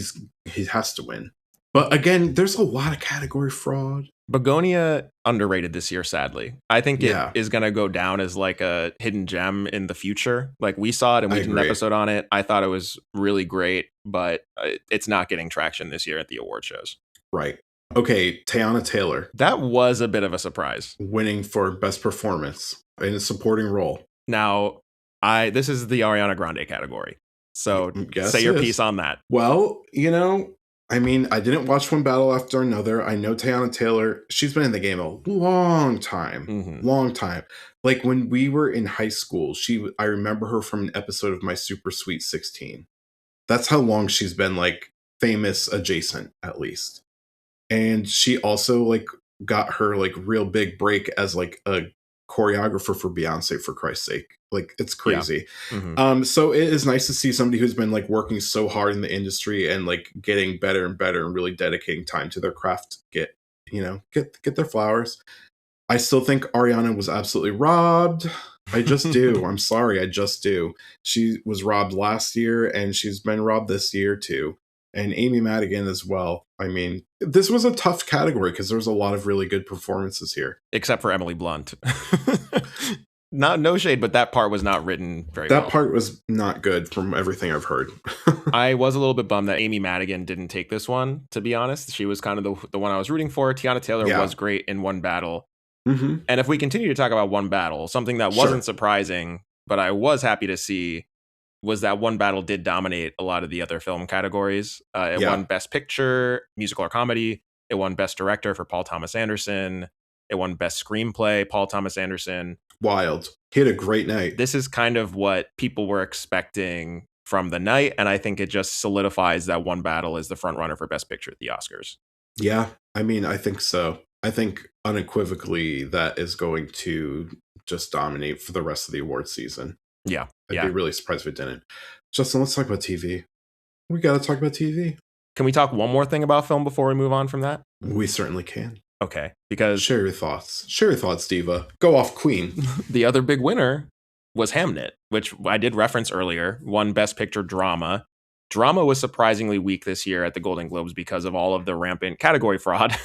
has to win. But again, there's a lot of category fraud. Begonia underrated this year, sadly. I think it is going to go down as like a hidden gem in the future. Like we saw it and we did an episode on it. I thought it was really great, but it's not getting traction this year at the award shows. Right. Okay, Teyana Taylor. That was a bit of a surprise. Winning for Best Performance in a supporting role. Now, this is the Ariana Grande category. So say your piece on that. Well, I mean, I didn't watch one battle after another. I know Teyana Taylor, she's been in the game a long time. Long time. Like when we were in high school, I remember her from an episode of My Super Sweet 16. That's how long she's been like famous adjacent, at least. And she also like got her like real big break as like a choreographer for Beyonce, for Christ's sake. Like it's crazy. Yeah. So it is nice to see somebody who's been like working so hard in the industry and like getting better and better and really dedicating time to their craft get their flowers. I still think Ariana was absolutely robbed. I just do. I'm sorry, I just do. She was robbed last year and she's been robbed this year too. And Amy Madigan as well. I mean, this was a tough category because there was a lot of really good performances here. Except for Emily Blunt. No shade, but that part was not written very well. That part was not good from everything I've heard. I was a little bit bummed that Amy Madigan didn't take this one, to be honest. She was kind of the one I was rooting for. Teyana Taylor was great in One Battle. And if we continue to talk about One Battle, something that wasn't surprising, but I was happy to see, was that One Battle did dominate a lot of the other film categories. It won Best Picture, Musical or Comedy. It won Best Director for Paul Thomas Anderson. It won Best Screenplay, Paul Thomas Anderson. Wild. He had a great night. This is kind of what people were expecting from the night. And I think it just solidifies that One Battle is the front runner for Best Picture at the Oscars. Yeah, I mean, I think so. I think unequivocally that is going to just dominate for the rest of the award season. Yeah. I'd be really surprised if it didn't. Justin, let's talk about TV. We got to talk about TV. Can we talk one more thing about film before we move on from that? We certainly can. Okay, because... Share your thoughts. Share your thoughts, Diva. Go off, Queen. The other big winner was Hamnet, which I did reference earlier, won Best Picture Drama. Drama was surprisingly weak this year at the Golden Globes because of all of the rampant category fraud.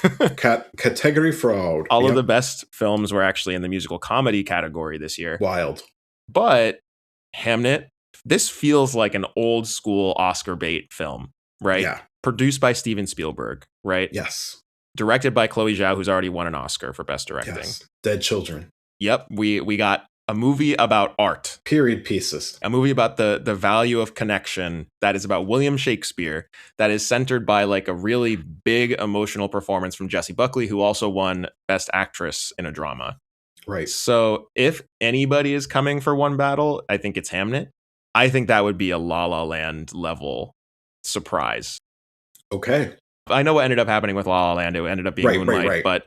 Category fraud. All of the best films were actually in the musical comedy category this year. Wild. But Hamnet, this feels like an old school Oscar bait film, right? Yeah. Produced by Steven Spielberg, right? Yes. Directed by Chloe Zhao, who's already won an Oscar for Best Directing. Yes. Dead Children. Yep. We got a movie about art. Period pieces. A movie about the value of connection that is about William Shakespeare, that is centered by like a really big emotional performance from Jessie Buckley, who also won Best Actress in a Drama. Right. So if anybody is coming for One Battle, I think it's Hamnet. I think that would be a La La Land level surprise. Okay. I know what ended up happening with La La Land. It ended up being Moonlight, right. But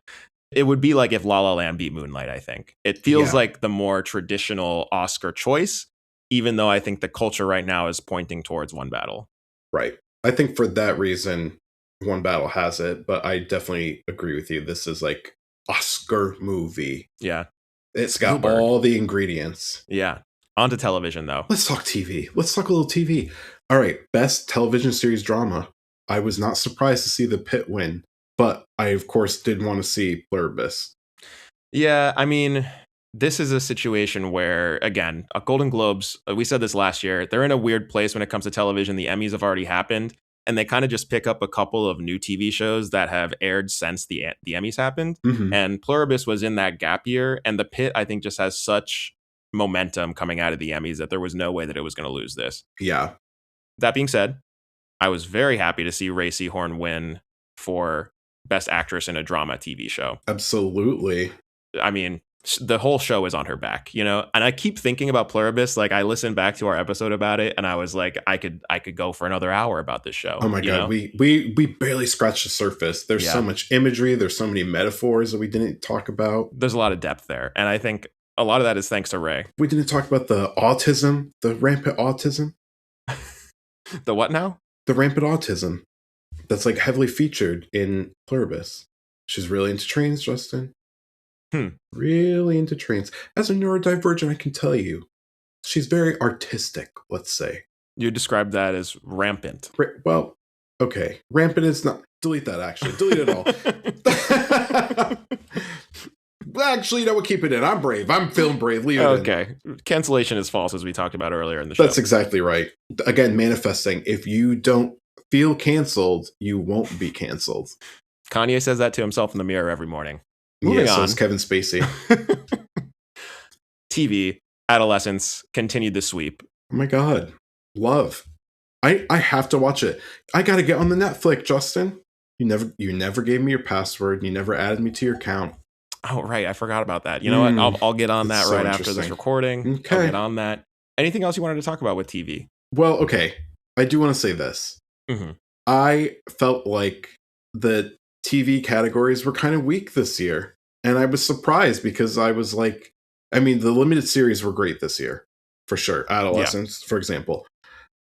it would be like if La La Land beat Moonlight, I think. It feels like the more traditional Oscar choice, even though I think the culture right now is pointing towards One Battle. Right. I think for that reason, One Battle has it, but I definitely agree with you. This is like Oscar movie. Yeah. It's got all the ingredients. Yeah. On to television, though. Let's talk TV. Let's talk a little TV. All right. Best television series drama. I was not surprised to see The Pit win, but I, of course, did want to see Pluribus. Yeah, I mean, this is a situation where, again, Golden Globes, we said this last year, they're in a weird place when it comes to television. The Emmys have already happened, and they kind of just pick up a couple of new TV shows that have aired since the Emmys happened. Mm-hmm. And Pluribus was in that gap year, and The Pit, I think, just has such momentum coming out of the Emmys that there was no way that it was going to lose this. Yeah. That being said, I was very happy to see Ray Seahorn win for Best Actress in a Drama TV show. Absolutely. I mean, the whole show is on her back, you know? And I keep thinking about Pluribus. Like, I listened back to our episode about it, and I was like, I could go for another hour about this show. Oh my God. We barely scratched the surface. There's so much imagery. There's so many metaphors that we didn't talk about. There's a lot of depth there. And I think a lot of that is thanks to Ray. We didn't talk about the autism, the rampant autism. The what now? The rampant autism that's like heavily featured in Pluribus. She's really into trains, Justin. Really into trains. As a neurodivergent, I can tell you, she's very artistic, let's say. You described that as rampant. Well, okay. Rampant is not... Delete that, actually. Delete it all. Actually, you know what? Keep it in. I'm brave. I'm feeling brave. Leave it in. Okay. Cancellation is false, as we talked about earlier in the show. That's exactly right. Again, manifesting. If you don't feel canceled, you won't be canceled. Kanye says that to himself in the mirror every morning. Moving on. So is Kevin Spacey. TV, Adolescence, continued the sweep. Oh my God. Love. I have to watch it. I got to get on the Netflix, Justin. You never gave me your password. You never added me to your account. Oh, right. I forgot about that. You know what? I'll get on that so right after this recording. Okay. I'll get on that. Anything else you wanted to talk about with TV? Well, okay. I do want to say this. Mm-hmm. I felt like the TV categories were kind of weak this year. And I was surprised because I was like, I mean, the limited series were great this year, for sure. Adolescence, for example.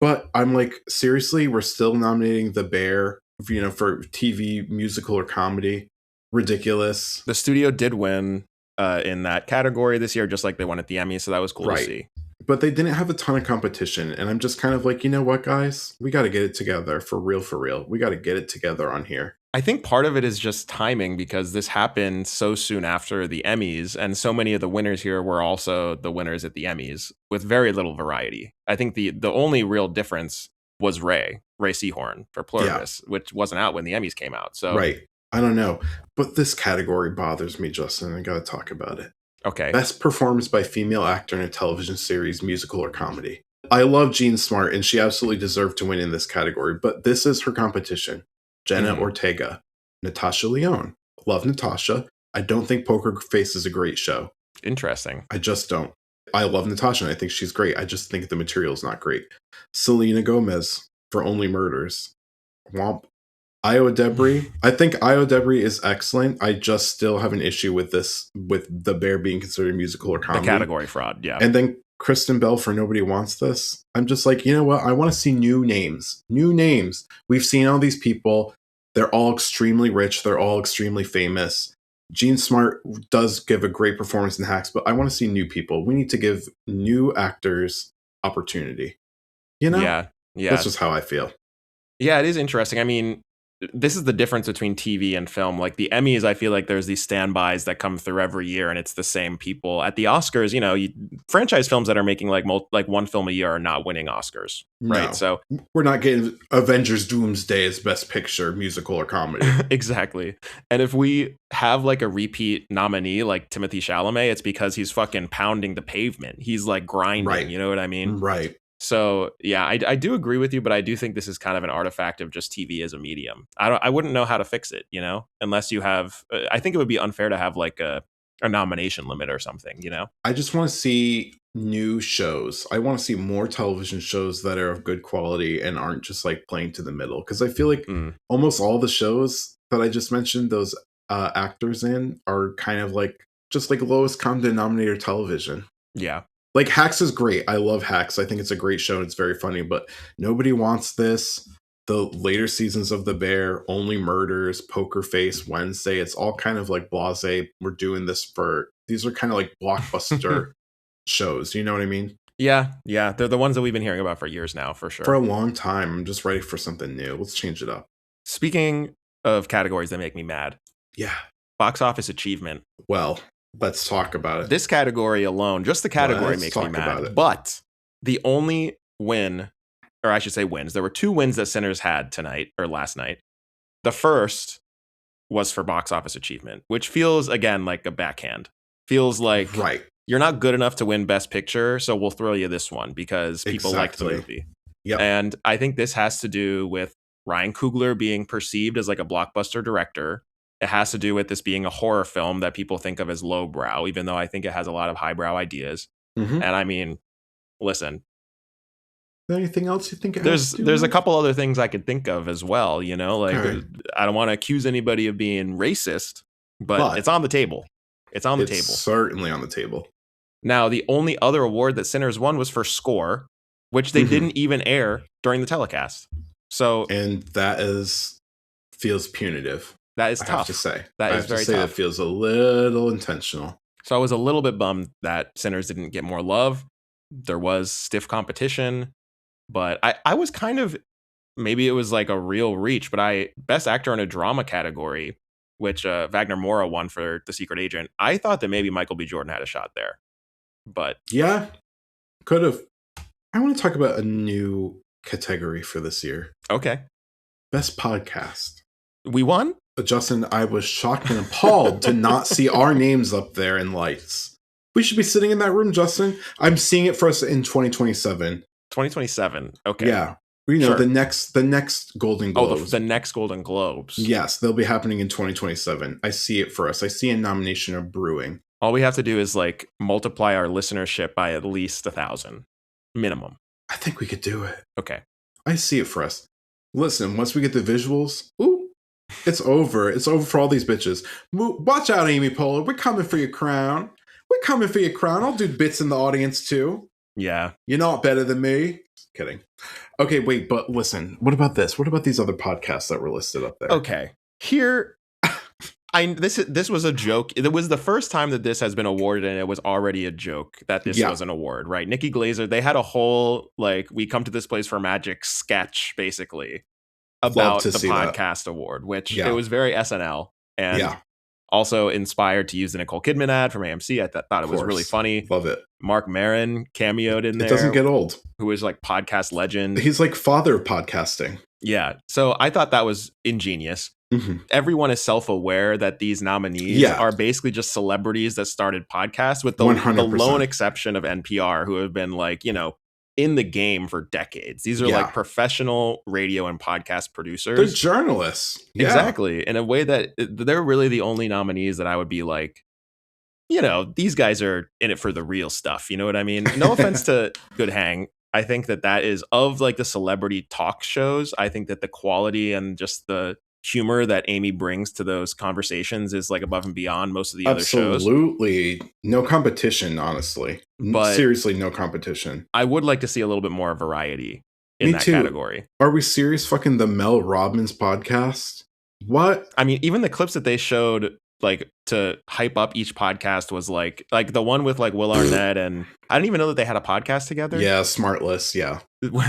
But I'm like, seriously, we're still nominating The Bear, for TV, musical, or comedy. Ridiculous. The studio did win in that category this year, just like they won at the Emmys, so that was cool to see. But they didn't have a ton of competition, and I'm just kind of like, you know what, guys? We got to get it together, for real. We got to get it together on here. I think part of it is just timing, because this happened so soon after the Emmys, and so many of the winners here were also the winners at the Emmys, with very little variety. I think the only real difference was Ray Seahorn for Pluribus, which wasn't out when the Emmys came out. So right. I don't know. But this category bothers me, Justin. I got to talk about it. Okay. Best performance by female actor in a television series, musical, or comedy. I love Jean Smart, and she absolutely deserved to win in this category, but this is her competition. Jenna Ortega, Natasha Lyonne. Love Natasha. I don't think Poker Face is a great show. Interesting. I just don't. I love Natasha, and I think she's great. I just think the material is not great. Selena Gomez for Only Murders. Womp. Io Debris. I think Io Debris is excellent. I just still have an issue with this, with The Bear being considered musical or comedy. The category fraud, yeah. And then Kristen Bell for Nobody Wants This. I'm just like, you know what? I want to see new names. New names. We've seen all these people. They're all extremely rich. They're all extremely famous. Jean Smart does give a great performance in Hacks, but I want to see new people. We need to give new actors opportunity. You know? Yeah. That's just how I feel. Yeah, it is interesting. I mean, this is the difference between TV and film. Like the Emmys, I feel like there's these standbys that come through every year, and it's the same people. At the Oscars, you know, franchise films that are making like one film a year are not winning Oscars, right? No, so we're not getting Avengers Doomsday as Best Picture, musical or comedy. Exactly. And if we have like a repeat nominee like Timothée Chalamet, it's because he's fucking pounding the pavement. He's like grinding. Right. You know what I mean? Right. So yeah, I do agree with you, but I do think this is kind of an artifact of just TV as a medium. I wouldn't know how to fix it, you know, unless you have. I think it would be unfair to have like a nomination limit or something, you know. I just want to see new shows. I want to see more television shows that are of good quality and aren't just like playing to the middle. Because I feel like almost all the shows that I just mentioned, those actors in, are kind of like just like lowest common denominator television. Yeah. Like Hacks is great. I love Hacks. I think it's a great show. It's very funny, but Nobody Wants This. The later seasons of The Bear, Only Murders, Poker Face, Wednesday. It's all kind of like blasé. We're doing this for. These are kind of like blockbuster shows. You know what I mean? Yeah. They're the ones that we've been hearing about for years now, for sure. For a long time. I'm just ready for something new. Let's change it up. Speaking of categories that make me mad. Yeah. Box office achievement. Well, let's talk about it. This category alone, just the category makes me mad. But the only win, or I should say wins, there were 2 wins that Sinners had tonight or last night. The first was for box office achievement, which feels, again, like a backhand. Feels like you're not good enough to win Best Picture, so we'll throw you this one because people liked the movie. Yep. And I think this has to do with Ryan Coogler being perceived as like a blockbuster director. It has to do with this being a horror film that people think of as lowbrow, even though I think it has a lot of highbrow ideas. And I mean, listen. Anything else you think? There's a couple other things I could think of as well. You know, like I don't want to accuse anybody of being racist, but it's on the table. It's on the table. Certainly on the table. Now, the only other award that Sinners won was for score, which they didn't even air during the telecast. So, and that feels punitive. That is tough. I have to say. That is very tough. That feels a little intentional. So I was a little bit bummed that Sinners didn't get more love. There was stiff competition, but I was kind of, maybe it was like a real reach, but Best Actor in a Drama category, which Wagner Moura won for The Secret Agent. I thought that maybe Michael B. Jordan had a shot there, but yeah, could have. I want to talk about a new category for this year. Okay. Best Podcast. We won? Justin, I was shocked and appalled to not see our names up there in lights. We should be sitting in that room, Justin. I'm seeing it for us in 2027. 2027. Okay. Yeah. You know, the next Golden Globes. Oh, the next Golden Globes. Yes, they'll be happening in 2027. I see it for us. I see a nomination of brewing. All we have to do is like multiply our listenership by at least 1,000 minimum. I think we could do it. Okay. I see it for us. Listen, once we get the visuals, it's over. It's over for all these bitches. Watch out, Amy Poehler. We're coming for your crown. We're coming for your crown. I'll do bits in the audience too. Yeah. You're not better than me. Kidding. Okay, wait, but listen. What about this? What about these other podcasts that were listed up there? Okay. Here, this was a joke. It was the first time that this has been awarded, and it was already a joke that this was an award, right? Nikki Glaser, they had a whole, like, we come to this place for magic sketch, basically, about the podcast award, which it was very SNL. And also inspired to use the Nicole Kidman ad from AMC. I thought it was really funny. Love it. Mark Maron cameoed in there. It doesn't get old. Who is like podcast legend. He's like father of podcasting. Yeah. So I thought that was ingenious. Everyone is self-aware that these nominees are basically just celebrities that started podcasts, with the lone exception of NPR, who have been like, you know, in the game for decades. These are like professional radio and podcast producers. They're journalists. Exactly. In a way that they're really the only nominees that I would be like, you know, these guys are in it for the real stuff. You know what I mean? No offense to Good Hang. I think that is of like the celebrity talk shows. I think that the quality and just the humor that Amy brings to those conversations is like above and beyond most of the other shows. Absolutely. No competition, honestly. But seriously, no competition. I would like to see a little bit more variety in that category. Are we serious? Fucking the Mel Robbins podcast? What? I mean, even the clips that they showed like to hype up each podcast was like the one with like Will Arnett, and I didn't even know that they had a podcast together. Yeah, Smartless, yeah.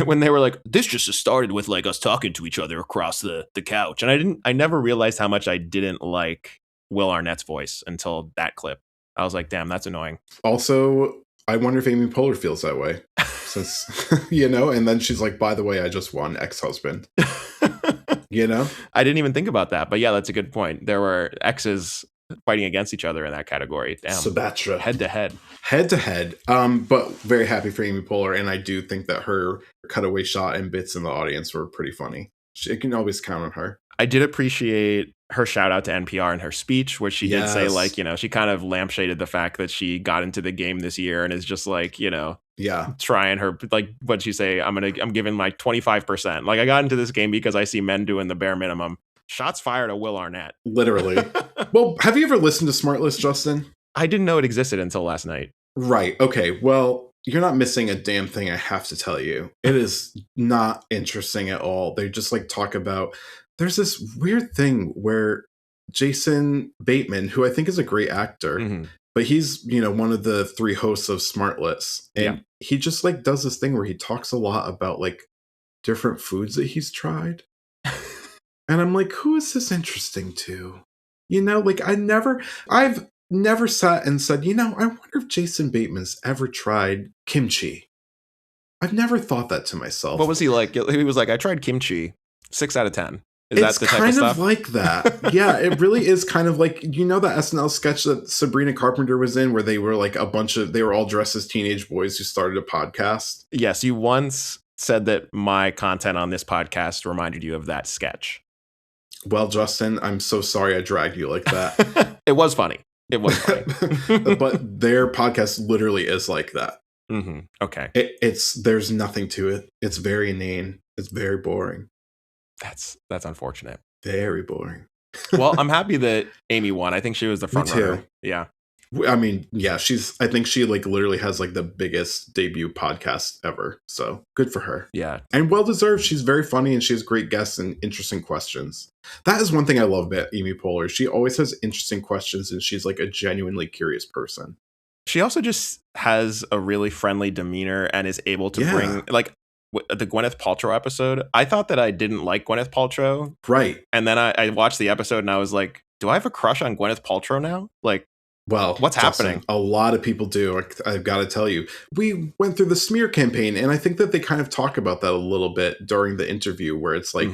When they were like, this just started with like us talking to each other across the couch. And I never realized how much I didn't like Will Arnett's voice until that clip. I was like, damn, that's annoying. Also, I wonder if Amy Poehler feels that way. Since, you know, and then she's like, by the way, I just won ex-husband. You know? I didn't even think about that. But yeah, that's a good point. There were exes fighting against each other in that category. Damn. Sabatra. Head to head. Head to head. But very happy for Amy Poehler. And I do think that her cutaway shot and bits in the audience were pretty funny. It can always count on her. I did appreciate her shout out to NPR in her speech, where she did say, like, you know, she kind of lampshaded the fact that she got into the game this year and is just like, you know, trying her, like, what'd she say? I'm giving my 25%. Like, I got into this game because I see men doing the bare minimum. Shots fired at Will Arnett. Literally. Well, have you ever listened to Smartless, Justin? I didn't know it existed until last night. Right. Okay. Well, you're not missing a damn thing, I have to tell you. It is not interesting at all. They just like talk about, there's this weird thing where Jason Bateman, who I think is a great actor, but he's, you know, one of the three hosts of Smartless. And he just like does this thing where he talks a lot about like different foods that he's tried. And I'm like, who is this interesting to? You know, like I've never sat and said, you know, I wonder if Jason Bateman's ever tried kimchi. I've never thought that to myself. What was he like? He was like, I tried kimchi. 6 out of 10. Is it's that the type of stuff? Kind of like that. Yeah, it really is kind of like, you know, that SNL sketch that Sabrina Carpenter was in where they were like they were all dressed as teenage boys who started a podcast? Yes, you once said that my content on this podcast reminded you of that sketch. Well, Justin, I'm so sorry I dragged you like that. It was funny. It was funny. But their podcast literally is like that. Mm-hmm. Okay. There's nothing to it. It's very inane. It's very boring. That's unfortunate. Very boring. Well, I'm happy that Amy won. I think she was the front runner. Yeah. I mean, yeah, I think she like literally has like the biggest debut podcast ever. So good for her. Yeah. And well deserved. She's very funny and she has great guests and interesting questions. That is one thing I love about Amy Poehler. She always has interesting questions and she's like a genuinely curious person. She also just has a really friendly demeanor and is able to bring like the Gwyneth Paltrow episode. I thought that I didn't like Gwyneth Paltrow. Right. And then I watched the episode and I was like, do I have a crush on Gwyneth Paltrow now? Like, well, what's happening? A lot of people do. I've got to tell you, we went through the smear campaign, and I think that they kind of talk about that a little bit during the interview, where it's like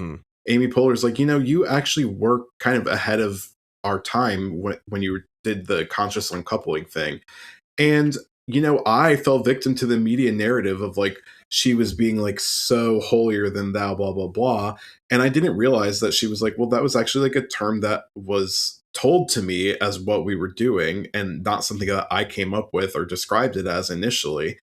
Amy Poehler's like, you know, you actually were kind of ahead of our time when you did the conscious uncoupling thing, and you know, I fell victim to the media narrative of like she was being like so holier than thou, blah blah blah, and I didn't realize that she was like, well, that was actually like a term that was told to me as what we were doing and not something that I came up with or described it as initially.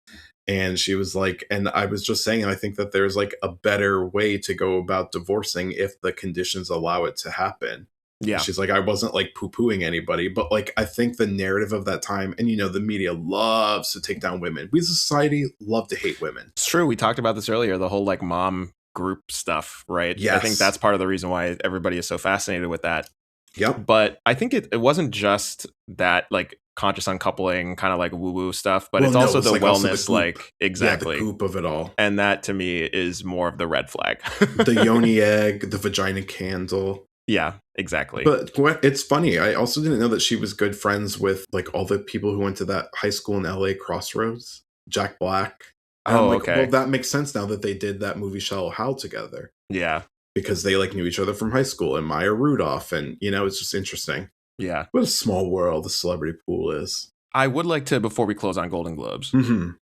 And she was like, and I was just saying, I think that there's like a better way to go about divorcing if the conditions allow it to happen. Yeah. And she's like, I wasn't like poo-pooing anybody, but like, I think the narrative of that time, and you know, the media loves to take down women. We as a society love to hate women. It's true. We talked about this earlier, the whole like mom group stuff, right? Yes. I think that's part of the reason why everybody is so fascinated with that. Yep. But I think it wasn't just that like conscious uncoupling kind of like woo-woo stuff, but it's also the wellness, also like exactly. Yeah, the goop of it all. And that to me is more of the red flag. The yoni egg, the vagina candle. Yeah, exactly. But it's funny. I also didn't know that she was good friends with like all the people who went to that high school in LA, Crossroads, Jack Black. Oh, like, okay. Well, that makes sense now that they did that movie Shallow Hal together. Yeah. Because they like knew each other from high school, and Maya Rudolph, and you know, it's just interesting. Yeah. What a small world the celebrity pool is. I would like to, before we close on Golden Globes,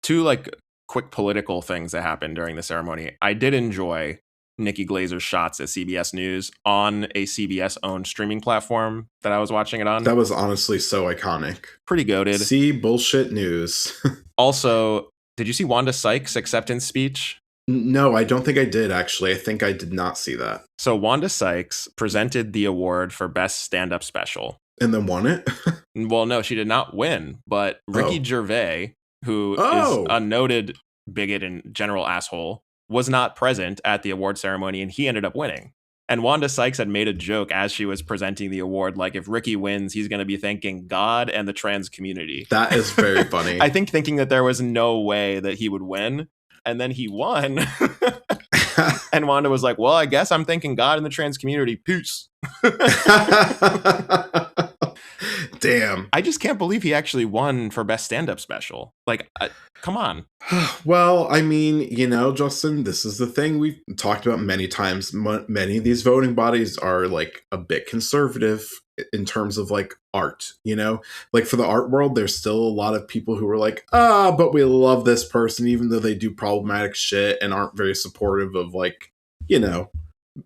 two like quick political things that happened during the ceremony. I did enjoy Nikki Glazer's shots at CBS News on a CBS-owned streaming platform that I was watching it on. That was honestly so iconic. Pretty goated. See bullshit news. Also, did you see Wanda Sykes' acceptance speech? No, I don't think I did, actually. I think I did not see that. So Wanda Sykes presented the award for Best Stand-Up Special. And then won it? Well, no, she did not win, but Ricky Gervais, who is a noted bigot and general asshole, was not present at the award ceremony, and he ended up winning. And Wanda Sykes had made a joke as she was presenting the award, like, if Ricky wins, he's going to be thanking God and the trans community. That is very funny. I think thinking that there was no way that he would win, and then he won. And Wanda was like, well, I guess I'm thanking God and the trans community. Peace. Damn. I just can't believe he actually won for Best Stand-Up Special. Like, come on. Well, I mean, Justin, this is the thing we've talked about many times. Many of these voting bodies are like a bit conservative in terms of like art, like for the art world, there's still a lot of people who are like, but we love this person, even though they do problematic shit and aren't very supportive of like,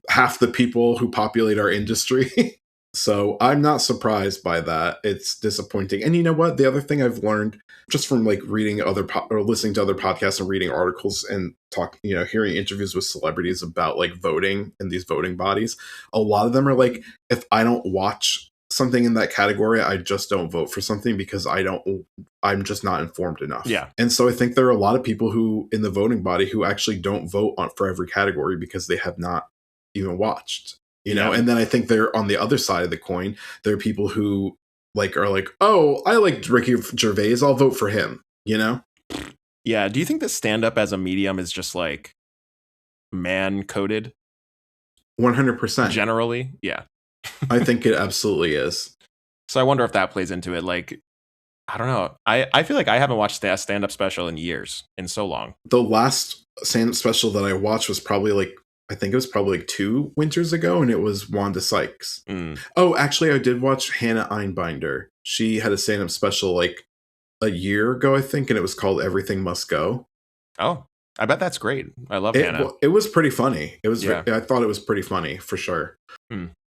half the people who populate our industry. So I'm not surprised by that. It's disappointing. And you know what? The other thing I've learned just from like reading or listening to other podcasts and reading articles and hearing interviews with celebrities about like voting in these voting bodies, a lot of them are like, if I don't watch something in that category, I just don't vote for something because I'm just not informed enough. Yeah. And so I think there are a lot of people who in the voting body who actually don't vote for every category because they have not even watched. And then I think they're on the other side of the coin. There are people who are like, oh, I like Ricky Gervais, I'll vote for him, Yeah. Do you think that stand-up as a medium is just like man-coded? 100%. Generally? Yeah. I think it absolutely is. So I wonder if that plays into it. Like, I don't know. I feel like I haven't watched a stand-up special in years, in so long. The last stand-up special that I watched was probably I think it was probably 2 winters ago, and it was Wanda Sykes. Oh, actually, I did watch Hannah Einbinder. She had a stand-up special like a year ago, I think, and it was called Everything Must Go. Oh, I bet that's great. I love Hannah. It was pretty funny. It was. I thought it was pretty funny, for sure.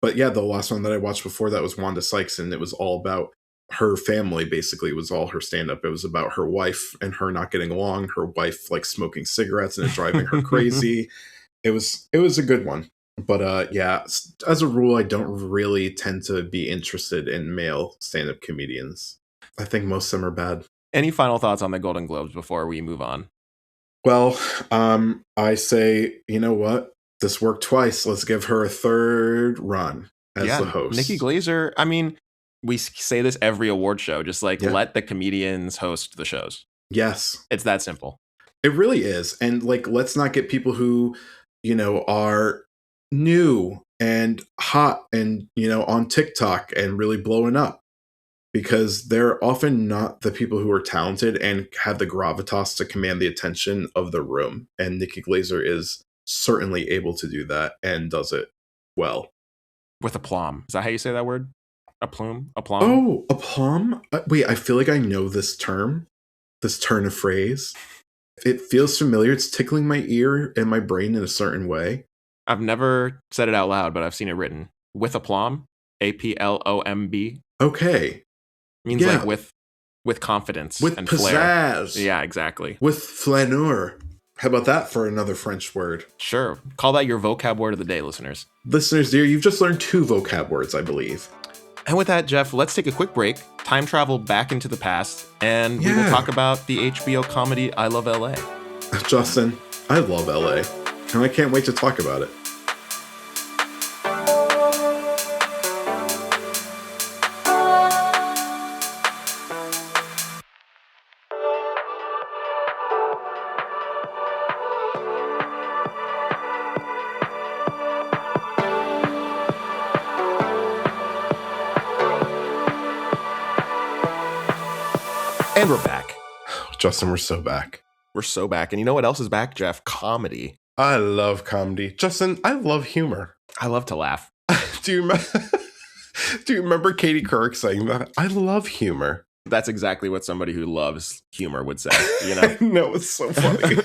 But yeah, the last one that I watched before that was Wanda Sykes, and it was all about her family. Basically, it was all her stand-up. It was about her wife and her not getting along, her wife like smoking cigarettes and it driving her crazy. It was a good one. But yeah, as a rule, I don't really tend to be interested in male stand-up comedians. I think most of them are bad. Any final thoughts on the Golden Globes before we move on? Well, I say, you know what? This worked twice. Let's give her a third run as the host. Nikki Glaser, I mean, we say this every award show, just let the comedians host the shows. Yes. It's that simple. It really is. And let's not get people who, are new and hot and, on TikTok and really blowing up, because they're often not the people who are talented and have the gravitas to command the attention of the room. And Nikki Glaser is certainly able to do that and does it well. With aplomb. Is that how you say that word? Aplomb? Aplomb? Oh, aplomb? Wait, I feel like I know this turn of phrase. It feels familiar. It's tickling my ear and my brain in a certain way. I've never said it out loud, but I've seen it written. With aplomb. APLOMB. Okay. Means with confidence. With and pizzazz. Flair. Yeah, exactly. With flaneur. How about that for another French word? Sure. Call that your vocab word of the day, listeners. Listeners, dear, you've just learned 2 vocab words, I believe. And with that, Geoff, let's take a quick break, time travel back into the past, and we will talk about the HBO comedy I Love LA. Justin, I love LA, and I can't wait to talk about it. And we're back. Justin, we're so back. We're so back. And you know what else is back, Geoff? Comedy. I love comedy. Justin, I love humor. I love to laugh. Do you remember Katie Couric saying that? I love humor. That's exactly what somebody who loves humor would say. I know, it's so funny.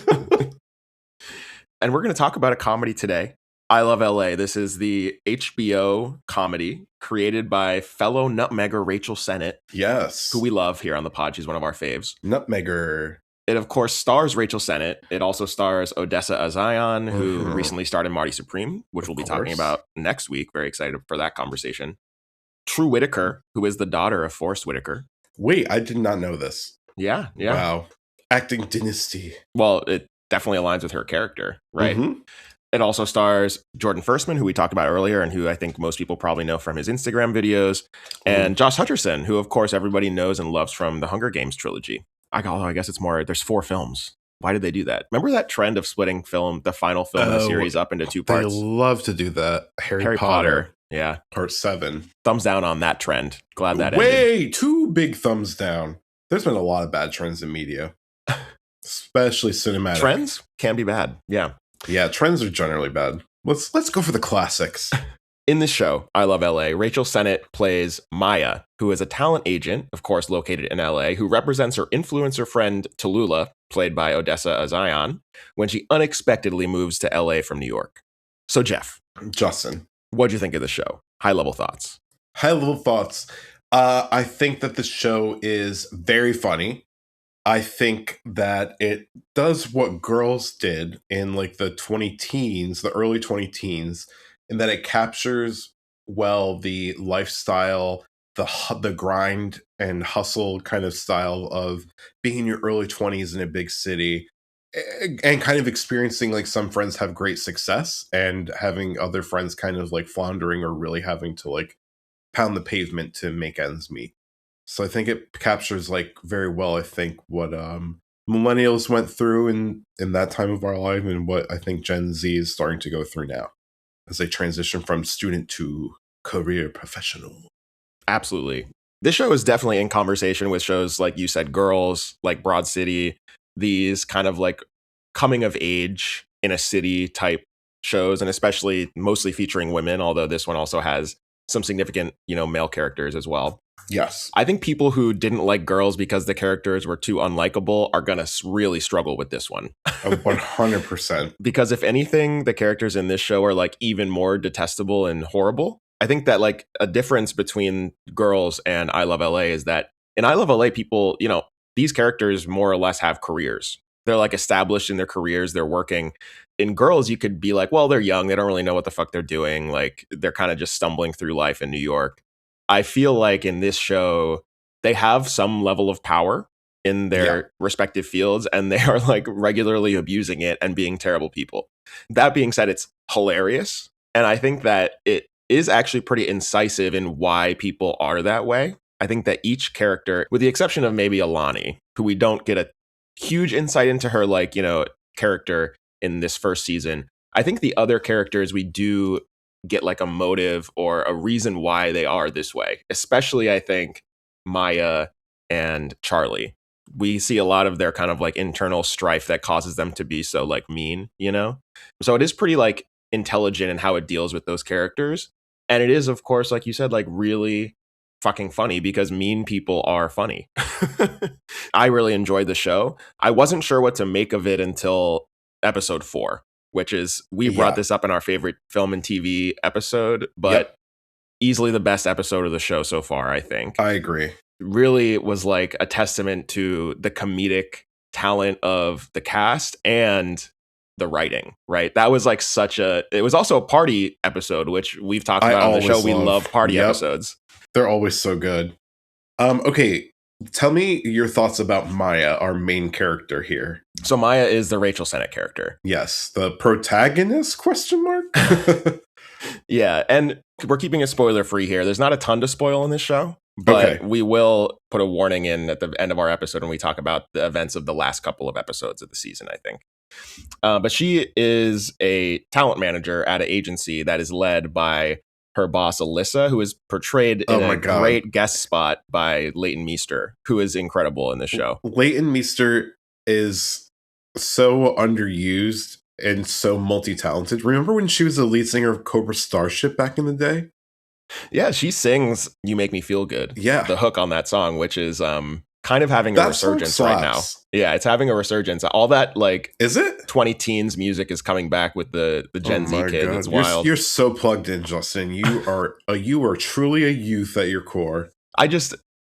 And we're going to talk about a comedy today I Love LA. This is the HBO comedy created by fellow nutmegger Rachel Sennett. Yes. Who we love here on the pod. She's one of our faves. Nutmegger. It, of course, stars Rachel Sennett. It also stars Odessa A'zion, who recently starred in Marty Supreme, which we'll be talking about next week. Very excited for that conversation. True Whitaker, who is the daughter of Forrest Whitaker. Wait, I did not know this. Yeah. Wow. Acting dynasty. Well, it definitely aligns with her character, right? It also stars Jordan Firstman, who we talked about earlier, and who I think most people probably know from his Instagram videos, and Josh Hutcherson, who, of course, everybody knows and loves from the Hunger Games trilogy. Although I guess it's more, there's 4 films. Why did they do that? Remember that trend of splitting the final film of the series up into 2 parts? They love to do that. Harry Potter. Yeah. Part 7. Thumbs down on that trend. Glad that ended. 2 big thumbs down. There's been a lot of bad trends in media. Especially cinematic. Trends can be bad. Yeah. Yeah, trends are generally bad. Let's go for the classics. In this show, I Love LA, Rachel Sennett plays Maya, who is a talent agent, of course, located in LA, who represents her influencer friend Tallulah, played by Odessa A'zion, when she unexpectedly moves to LA from New York. So, Geoff. Justin. What'd you think of the show? High-level thoughts. High-level thoughts. I think that the show is very funny. I think that it does what Girls did in like the 20 teens, the early 20 teens, in that it captures well the lifestyle, the grind and hustle kind of style of being in your early 20s in a big city and kind of experiencing like some friends have great success and having other friends kind of like floundering or really having to like pound the pavement to make ends meet. So I think it captures like very well, I think, what millennials went through in that time of our life and what I think Gen Z is starting to go through now as they transition from student to career professional. Absolutely. This show is definitely in conversation with shows like you said, Girls, like Broad City, these kind of like coming of age in a city type shows, and especially mostly featuring women, although this one also has some significant, male characters as well. Yes. I think people who didn't like Girls because the characters were too unlikable are going to really struggle with this one. 100%. Because if anything, the characters in this show are like even more detestable and horrible. I think that like a difference between Girls and I Love LA is that in I Love LA, people, these characters more or less have careers. They're like established in their careers. They're working. In Girls, you could be like, well, they're young. They don't really know what the fuck they're doing. Like they're kind of just stumbling through life in New York. I feel like in this show, they have some level of power in their respective fields, and they are like regularly abusing it and being terrible people. That being said, it's hilarious. And I think that it is actually pretty incisive in why people are that way. I think that each character, with the exception of maybe Alani, who we don't get a huge insight into her, like, character in this first season, I think the other characters we do get like a motive or a reason why they are this way. Especially, I think, Maya and Charlie. We see a lot of their kind of like internal strife that causes them to be so like mean, So it is pretty like intelligent in how it deals with those characters. And it is, of course, like you said, like really fucking funny because mean people are funny. I really enjoyed the show. I wasn't sure what to make of it until episode 4. Which is, we brought this up in our favorite film and TV episode, but easily the best episode of the show so far, I think. I agree. Really was like a testament to the comedic talent of the cast and the writing, right? That was like it was also a party episode, which we've talked about on the show. We love party episodes. They're always so good. Okay. Tell me your thoughts about Maya, our main character here. So Maya is the Rachel Sennett character. Yes, the protagonist, ? Yeah, and we're keeping it spoiler free here. There's not a ton to spoil in this show, but we will put a warning in at the end of our episode when we talk about the events of the last couple of episodes of the season, I think. But she is a talent manager at an agency that is led by her boss, Alyssa, who is portrayed in a great guest spot by Leighton Meester, who is incredible in this show. Leighton Meester is so underused and so multi-talented. Remember when she was the lead singer of Cobra Starship back in the day? Yeah, she sings You Make Me Feel Good. Yeah. The hook on that song, which is kind kind of having a resurgence right now. Yeah, it's having a resurgence. All that is it 20 teens music is coming back with the Gen Z kids. God. It's wild. You're so plugged in, Justin. You are truly a youth at your core.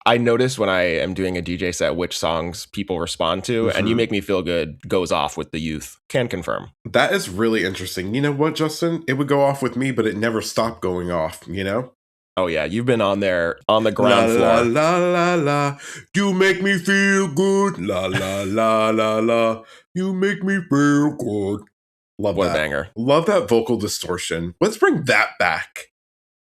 I notice when I am doing a DJ set which songs people respond to, and You Make Me Feel Good goes off with the youth. Can confirm. That is really interesting. You know what, Justin? It would go off with me, but it never stopped going off, you know? Oh, yeah. You've been on there on the ground floor. La, la, la, la. You make me feel good. La, la, la, la, la. You make me feel good. Love what that. A banger. Love that vocal distortion. Let's bring that back.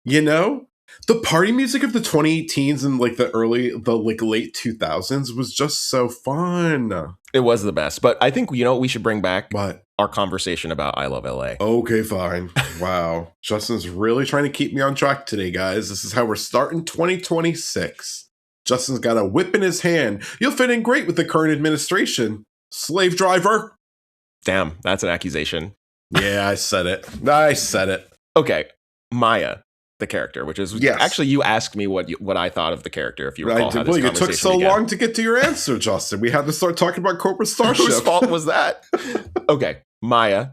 You know? The party music of the 2010s and late 2000s was just so fun. It was the best. But I think, we should bring back what? Our conversation about I Love LA. Okay, fine. Wow. Justin's really trying to keep me on track today, guys. This is how we're starting 2026. Justin's got a whip in his hand. You'll fit in great with the current administration. Slave driver. Damn, that's an accusation. Yeah, I said it. Okay, Maya. The character, which is actually you asked me what I thought of the character. If you recall, how this it took so long to get to your answer, Justin. We had to start talking about corporate starship. Whose fault was that? Okay, Maya,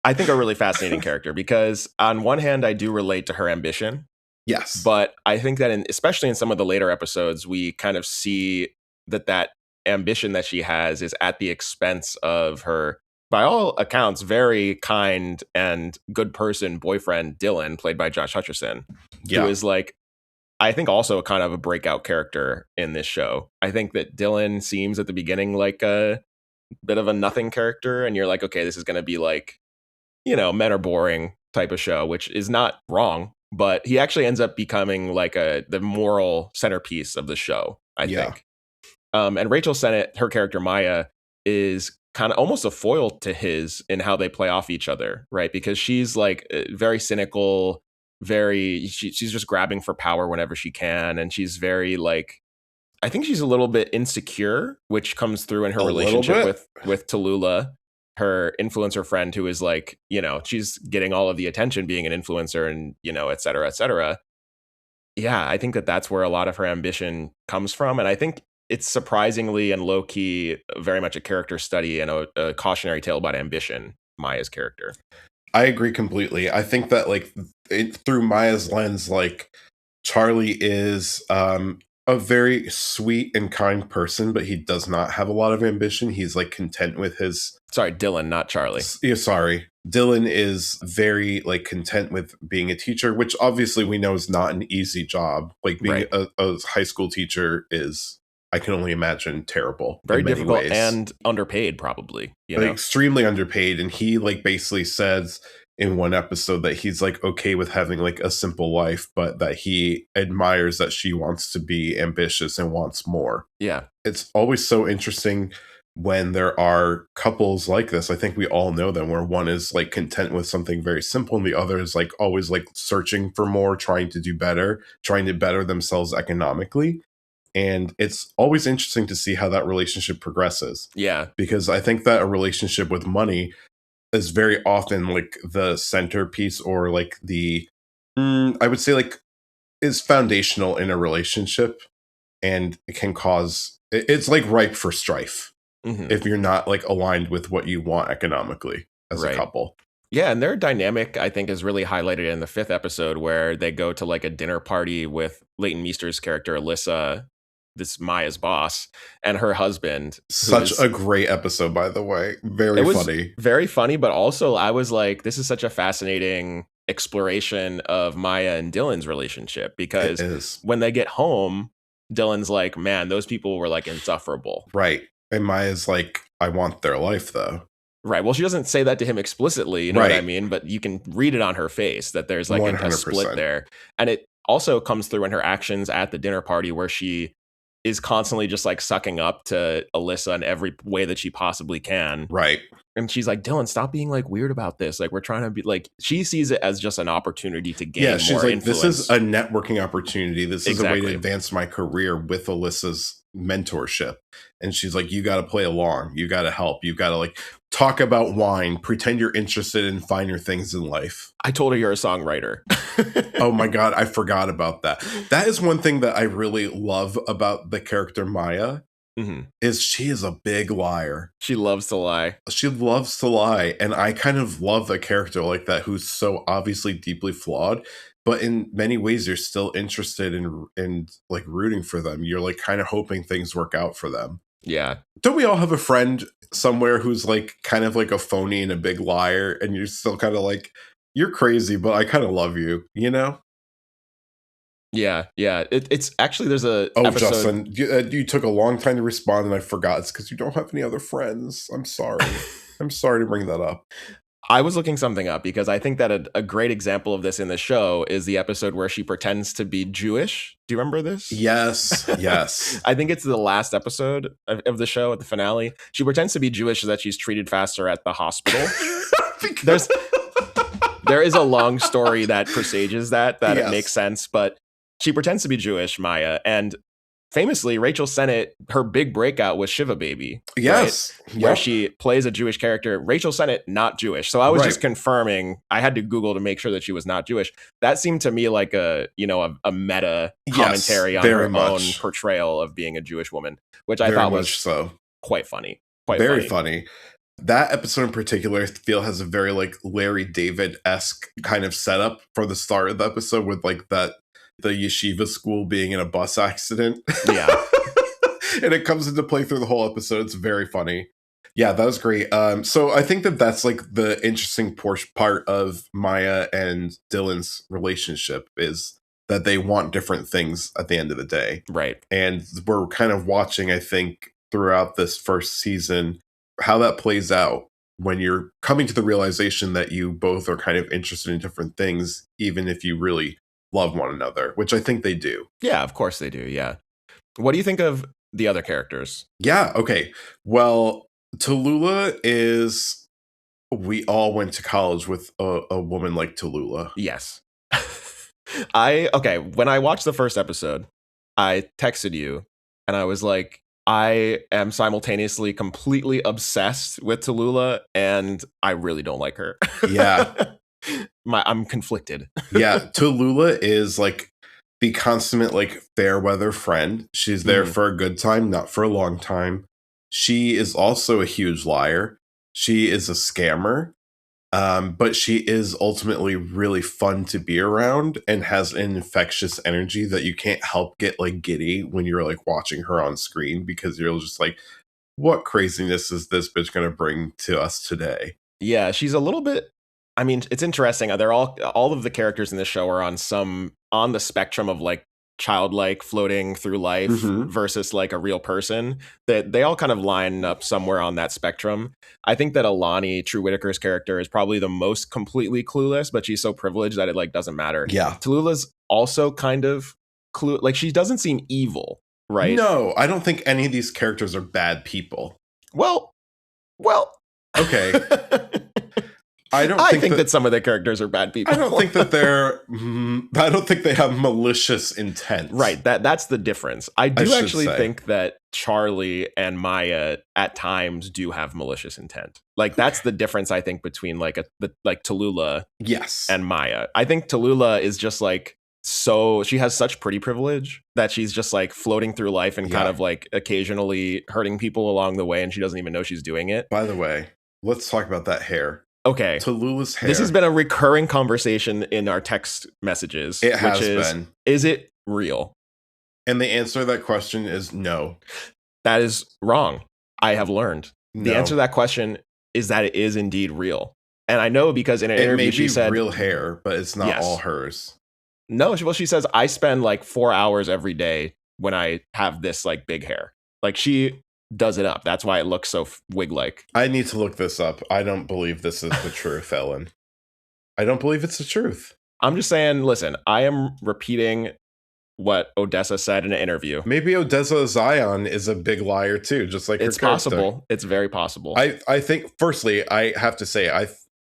I think a really fascinating character because on one hand, I do relate to her ambition. Yes, but I think that especially in some of the later episodes, we kind of see that ambition that she has is at the expense of her, by all accounts, very kind and good person boyfriend, Dylan, played by Josh Hutcherson, who is I think also kind of a breakout character in this show. I think that Dylan seems at the beginning like a bit of a nothing character, and you're like, okay, this is going to be men are boring type of show, which is not wrong, but he actually ends up becoming the moral centerpiece of the show, I think. And Rachel Sennett, her character Maya, is kind of almost a foil to his in how they play off each other, right? Because she's very cynical, she's just grabbing for power whenever she can, and she's very I think she's a little bit insecure, which comes through in her relationship with Tallulah, her influencer friend, who is she's getting all of the attention being an influencer and et cetera, et cetera. Yeah, I think that's where a lot of her ambition comes from, and I think it's surprisingly and low-key very much a character study and a cautionary tale about ambition, Maya's character. I agree completely. I think that through Maya's lens, Charlie is a very sweet and kind person, but he does not have a lot of ambition. He's content with his... Sorry, Dylan, not Charlie. Yeah, sorry. Dylan is very content with being a teacher, which obviously we know is not an easy job. Being a high school teacher is... I can only imagine terrible. Very difficult ways. And underpaid, probably. Extremely underpaid. And he basically says in one episode that he's okay with having a simple life, but that he admires that she wants to be ambitious and wants more. Yeah. It's always so interesting when there are couples like this. I think we all know them, where one is content with something very simple and the other is always searching for more, trying to do better, trying to better themselves economically. And it's always interesting to see how that relationship progresses. Yeah. Because I think that a relationship with money is very often the centerpiece or I would say is foundational in a relationship. And it can cause, it's ripe for strife if you're not aligned with what you want economically as a couple. Yeah, and their dynamic, I think, is really highlighted in the 5th episode where they go to a dinner party with Leighton Meester's character, Alyssa, this Maya's boss, and her husband. Such a great episode, by the way. Very funny. Very funny, but also I was this is such a fascinating exploration of Maya and Dylan's relationship, because when they get home, Dylan's man, those people were insufferable. Right. And Maya's I want their life, though. Right. Well, she doesn't say that to him explicitly, you know what I mean? But you can read it on her face that there's a split there. And it also comes through in her actions at the dinner party, where she is constantly just sucking up to Alyssa in every way that she possibly can. Right. And she's Dylan, stop being weird about this. We're trying to be she sees it as just an opportunity to gain more influence. This is a networking opportunity. This is a way to advance my career with Alyssa's mentorship. And she's you got to play along. You got to help. You got to talk about wine, pretend you're interested in finer things in life. I told her you're a songwriter. Oh my God, I forgot about that. That is one thing that I really love about the character Maya, is she is a big liar. She loves to lie. She loves to lie. And I kind of love a character like that who's so obviously deeply flawed, but in many ways you're still interested in like rooting for them. You're like kind of hoping things work out for them. Yeah. Don't we all have a friend somewhere who's like kind of like a phony and a big liar, and you're still kind of like, you're crazy, but I kind of love you, you know? Yeah, yeah. It's actually, there's a episode. Justin, you took a long time to respond, and I forgot. It's because you don't have any other friends. I'm sorry. I'm sorry to bring that up. I was looking something up because I think that a great example of this in the show is the episode where she pretends to be Jewish. Do you remember this? Yes, yes. I think it's the last episode of the show at the finale. She pretends to be Jewish so that she's treated faster at the hospital. There is a long story that presages that yes. It makes sense, but she pretends to be Jewish, Maya, and famously, Rachel Sennett, her big breakout was Shiva Baby. Yes. Right? Yep. Where she plays a Jewish character. Rachel Sennett, not Jewish. So I was just confirming. I had to Google to make sure that she was not Jewish. That seemed to me like a meta commentary on her own portrayal of being a Jewish woman, which I thought was quite funny. Very funny. That episode in particular, I feel, has a very like Larry David-esque kind of setup for the start of the episode with like the yeshiva school being in a bus accident. Yeah. And it comes into play through the whole episode. It's very funny. Yeah, that was great. So I think that's like the interesting part of Maya and Dylan's relationship is that they want different things at the end of the day. Right. And we're kind of watching, I think, throughout this first season, how that plays out when you're coming to the realization that you both are kind of interested in different things, even if you really love one another, which I think they do. Yeah, of course they do. Yeah. What do you think of the other characters? Yeah. Okay. Well, Tallulah is, we all went to college with a woman like Tallulah. Yes. When I watched the first episode, I texted you and I was like, I am simultaneously completely obsessed with Tallulah and I really don't like her. Yeah. I'm conflicted. Yeah, Tallulah is like the consummate like fair weather friend. She's there for a good time, not for a long time. She is also a huge liar. She is a scammer, but she is ultimately really fun to be around and has an infectious energy that you can't help get like giddy when you're like watching her on screen, because you're just like, what craziness is this bitch gonna bring to us today? Yeah, she's a little bit. I mean, it's interesting. They're all of the characters in this show are on the spectrum of like childlike floating through life versus like a real person. That they all kind of line up somewhere on that spectrum. I think that Alani, True Whitaker's character, is probably the most completely clueless, but she's so privileged that it like doesn't matter. Yeah. Tallulah's also kind of like she doesn't seem evil, right? No, I don't think any of these characters are bad people. Well. Okay. I think that some of the characters are bad people. I don't think that I don't think they have malicious intent. Right. That's the difference. I do actually think that Charlie and Maya at times do have malicious intent. Like that's the difference, I think, between like Tallulah and Maya. I think Tallulah is just like, so she has such pretty privilege that she's just like floating through life and kind of like occasionally hurting people along the way, and she doesn't even know she's doing it. By the way, let's talk about that hair. Okay. Tallulah's hair. This has been a recurring conversation in our text messages. It has been. Is it real? And the answer to that question is no. That is wrong. I have learned. No. The answer to that question is that it is indeed real. And I know because in an interview she said real hair, but it's not all hers. No, she says I spend like 4 hours every day when I have this like big hair. Like she does it up. That's why it looks so wig-like. I need to look this up. I don't believe this is the truth, Ellen. I don't believe it's the truth. I'm just saying, listen, I am repeating what Odessa said in an interview. Maybe Odessa A'zion is a big liar too, just like it's her character. Possible. It's very possible. I think, firstly, I have to say,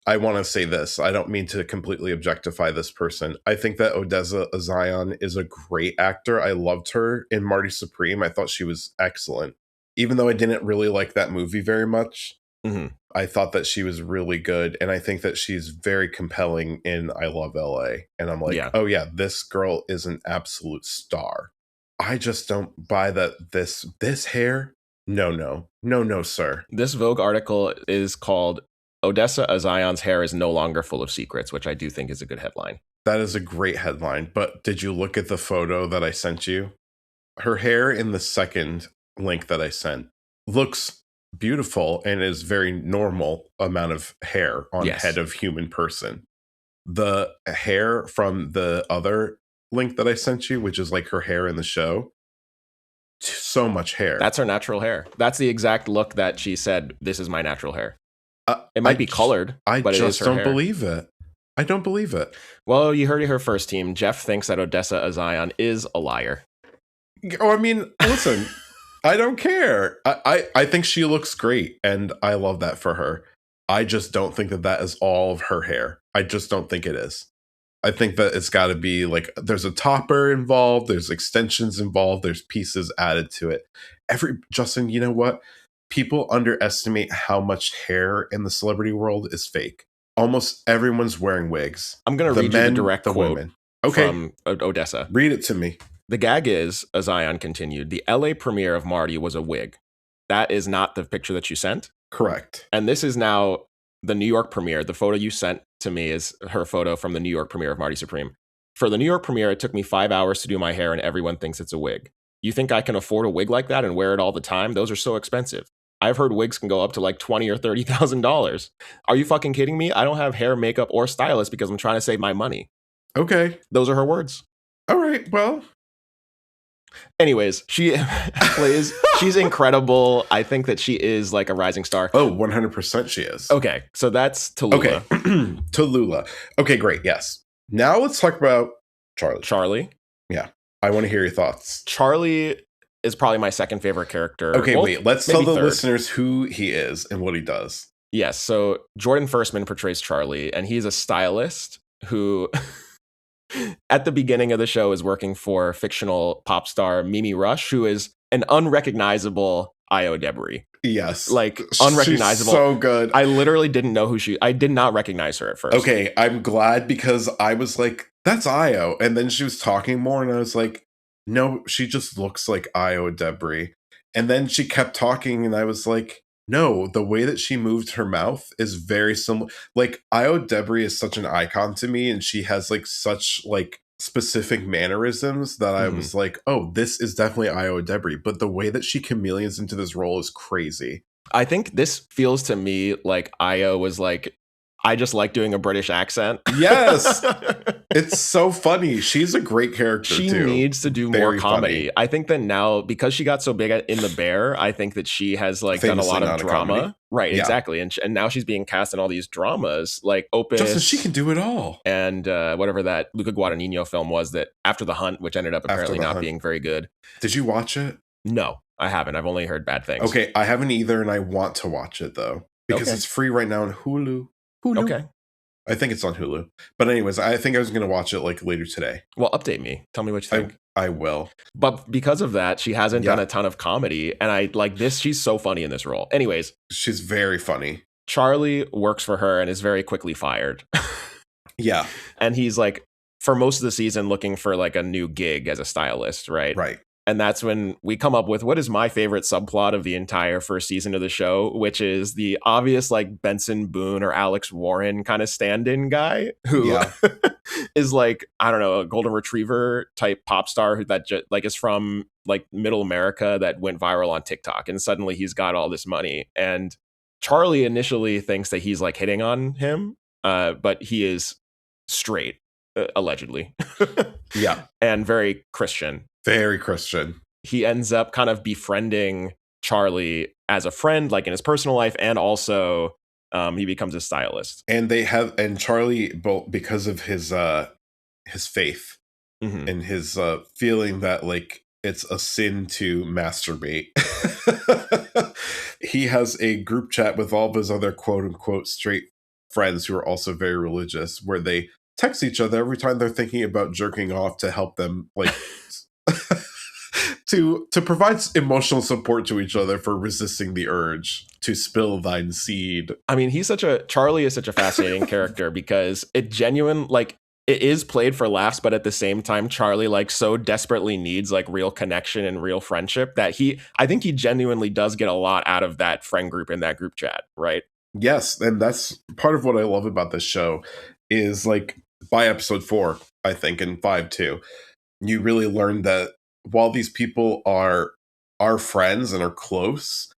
I want to say this. I don't mean to completely objectify this person. I think that Odessa A'zion is a great actor. I loved her in Marty Supreme. I thought she was excellent. Even though I didn't really like that movie very much, I thought that she was really good. And I think that she's very compelling in I Love LA. And I'm like, oh yeah, this girl is an absolute star. I just don't buy that this hair No, sir. This Vogue article is called Odessa A'zion's hair is no longer full of secrets, which I do think is a good headline. That is a great headline. But did you look at the photo that I sent you? Her hair in the second link that I sent looks beautiful and is very normal amount of hair on head of human person. The hair from the other link that I sent you, which is like her hair in the show, so much hair. That's her natural hair. That's the exact look that she said, this is my natural hair. It might be colored, but it is her hair. I just don't believe it. I don't believe it. Well, you heard it here first, team. Geoff thinks that Odessa A'zion is a liar. Oh, I mean, listen, I don't care. I think she looks great, and I love that for her. I just don't think that is all of her hair. I just don't think it is. I think that it's got to be like there's a topper involved, there's extensions involved, there's pieces added to it. Justin, you know what? People underestimate how much hair in the celebrity world is fake. Almost everyone's wearing wigs. I'm going to read you the direct quote women. From Odessa. Read it to me. The gag is, A'zion continued, the LA premiere of Marty was a wig. That is not the picture that you sent? Correct. And this is now the New York premiere. The photo you sent to me is her photo from the New York premiere of Marty Supreme. For the New York premiere, it took me 5 hours to do my hair and everyone thinks it's a wig. You think I can afford a wig like that and wear it all the time? Those are so expensive. I've heard wigs can go up to like $20,000 or $30,000. Are you fucking kidding me? I don't have hair, makeup, or stylist because I'm trying to save my money. Okay. Those are her words. All right. Well. Anyways, she's incredible. I think that she is like a rising star. Oh, 100% she is. Okay. So that's Tallulah. Okay. Tallulah. Okay, great. Yes. Now let's talk about Charlie. Yeah. I want to hear your thoughts. Charlie is probably my second favorite character. Okay, wait. Let's tell the listeners who he is and what he does. Yes. So Jordan Firstman portrays Charlie, and he's a stylist who, at the beginning of the show, is working for fictional pop star Mimi Rush, who is an unrecognizable Io Debris. Yes. Like, unrecognizable. She's so good. I literally didn't know I did not recognize her at first. Okay, I'm glad because I was like, that's Io. And then she was talking more, and I was like, no, she just looks like Io Debris. And then she kept talking, and I was like, no, the way that she moved her mouth is very similar. Like, Io Debris is such an icon to me, and she has like such like specific mannerisms that I was like, oh, this is definitely Io Debris. But the way that she chameleons into this role is crazy. I think this feels to me like Io was like, I just like doing a British accent. Yes. It's so funny. She's a great character, she too. Needs to do more comedy. Funny. I think that now, because she got so big in The Bear, I think that she has like done a lot of drama. Right, yeah. Exactly. And now she's being cast in all these dramas, like Opus. Justin, she can do it all. And whatever that Luca Guadagnino film was that After the Hunt, which ended up apparently not being very good. Did you watch it? No, I haven't. I've only heard bad things. Okay, I haven't either, and I want to watch it, though. Because it's free right now on Hulu. Okay. I think it's on Hulu. But anyways, I think I was going to watch it like later today. Well, update me. Tell me what you think. I will. But because of that, she hasn't done a ton of comedy. And I like this. She's so funny in this role. Anyways. She's very funny. Charlie works for her and is very quickly fired. Yeah. And he's like, for most of the season, looking for like a new gig as a stylist, right? Right. And that's when we come up with what is my favorite subplot of the entire first season of the show, which is the obvious like Benson Boone or Alex Warren kind of stand-in guy who is like, I don't know, a golden retriever type pop star who that like is from like middle America that went viral on TikTok. And suddenly he's got all this money. And Charlie initially thinks that he's like hitting on him, but he is straight, allegedly. Yeah. And very Christian. Very Christian. He ends up kind of befriending Charlie as a friend, like in his personal life, and also he becomes a stylist. And Charlie, both because of his faith and his feeling that like it's a sin to masturbate. He has a group chat with all of his other quote unquote straight friends who are also very religious, where they text each other every time they're thinking about jerking off to help them like to provide emotional support to each other for resisting the urge to spill thine seed. I mean, Charlie is such a fascinating character because it genuine, like, it is played for laughs, but at the same time, Charlie like so desperately needs like real connection and real friendship that I think he genuinely does get a lot out of that friend group in that group chat, right? Yes, and that's part of what I love about this show is like by episode 4, I think, and 5 too, you really learn that while these people are friends and are close,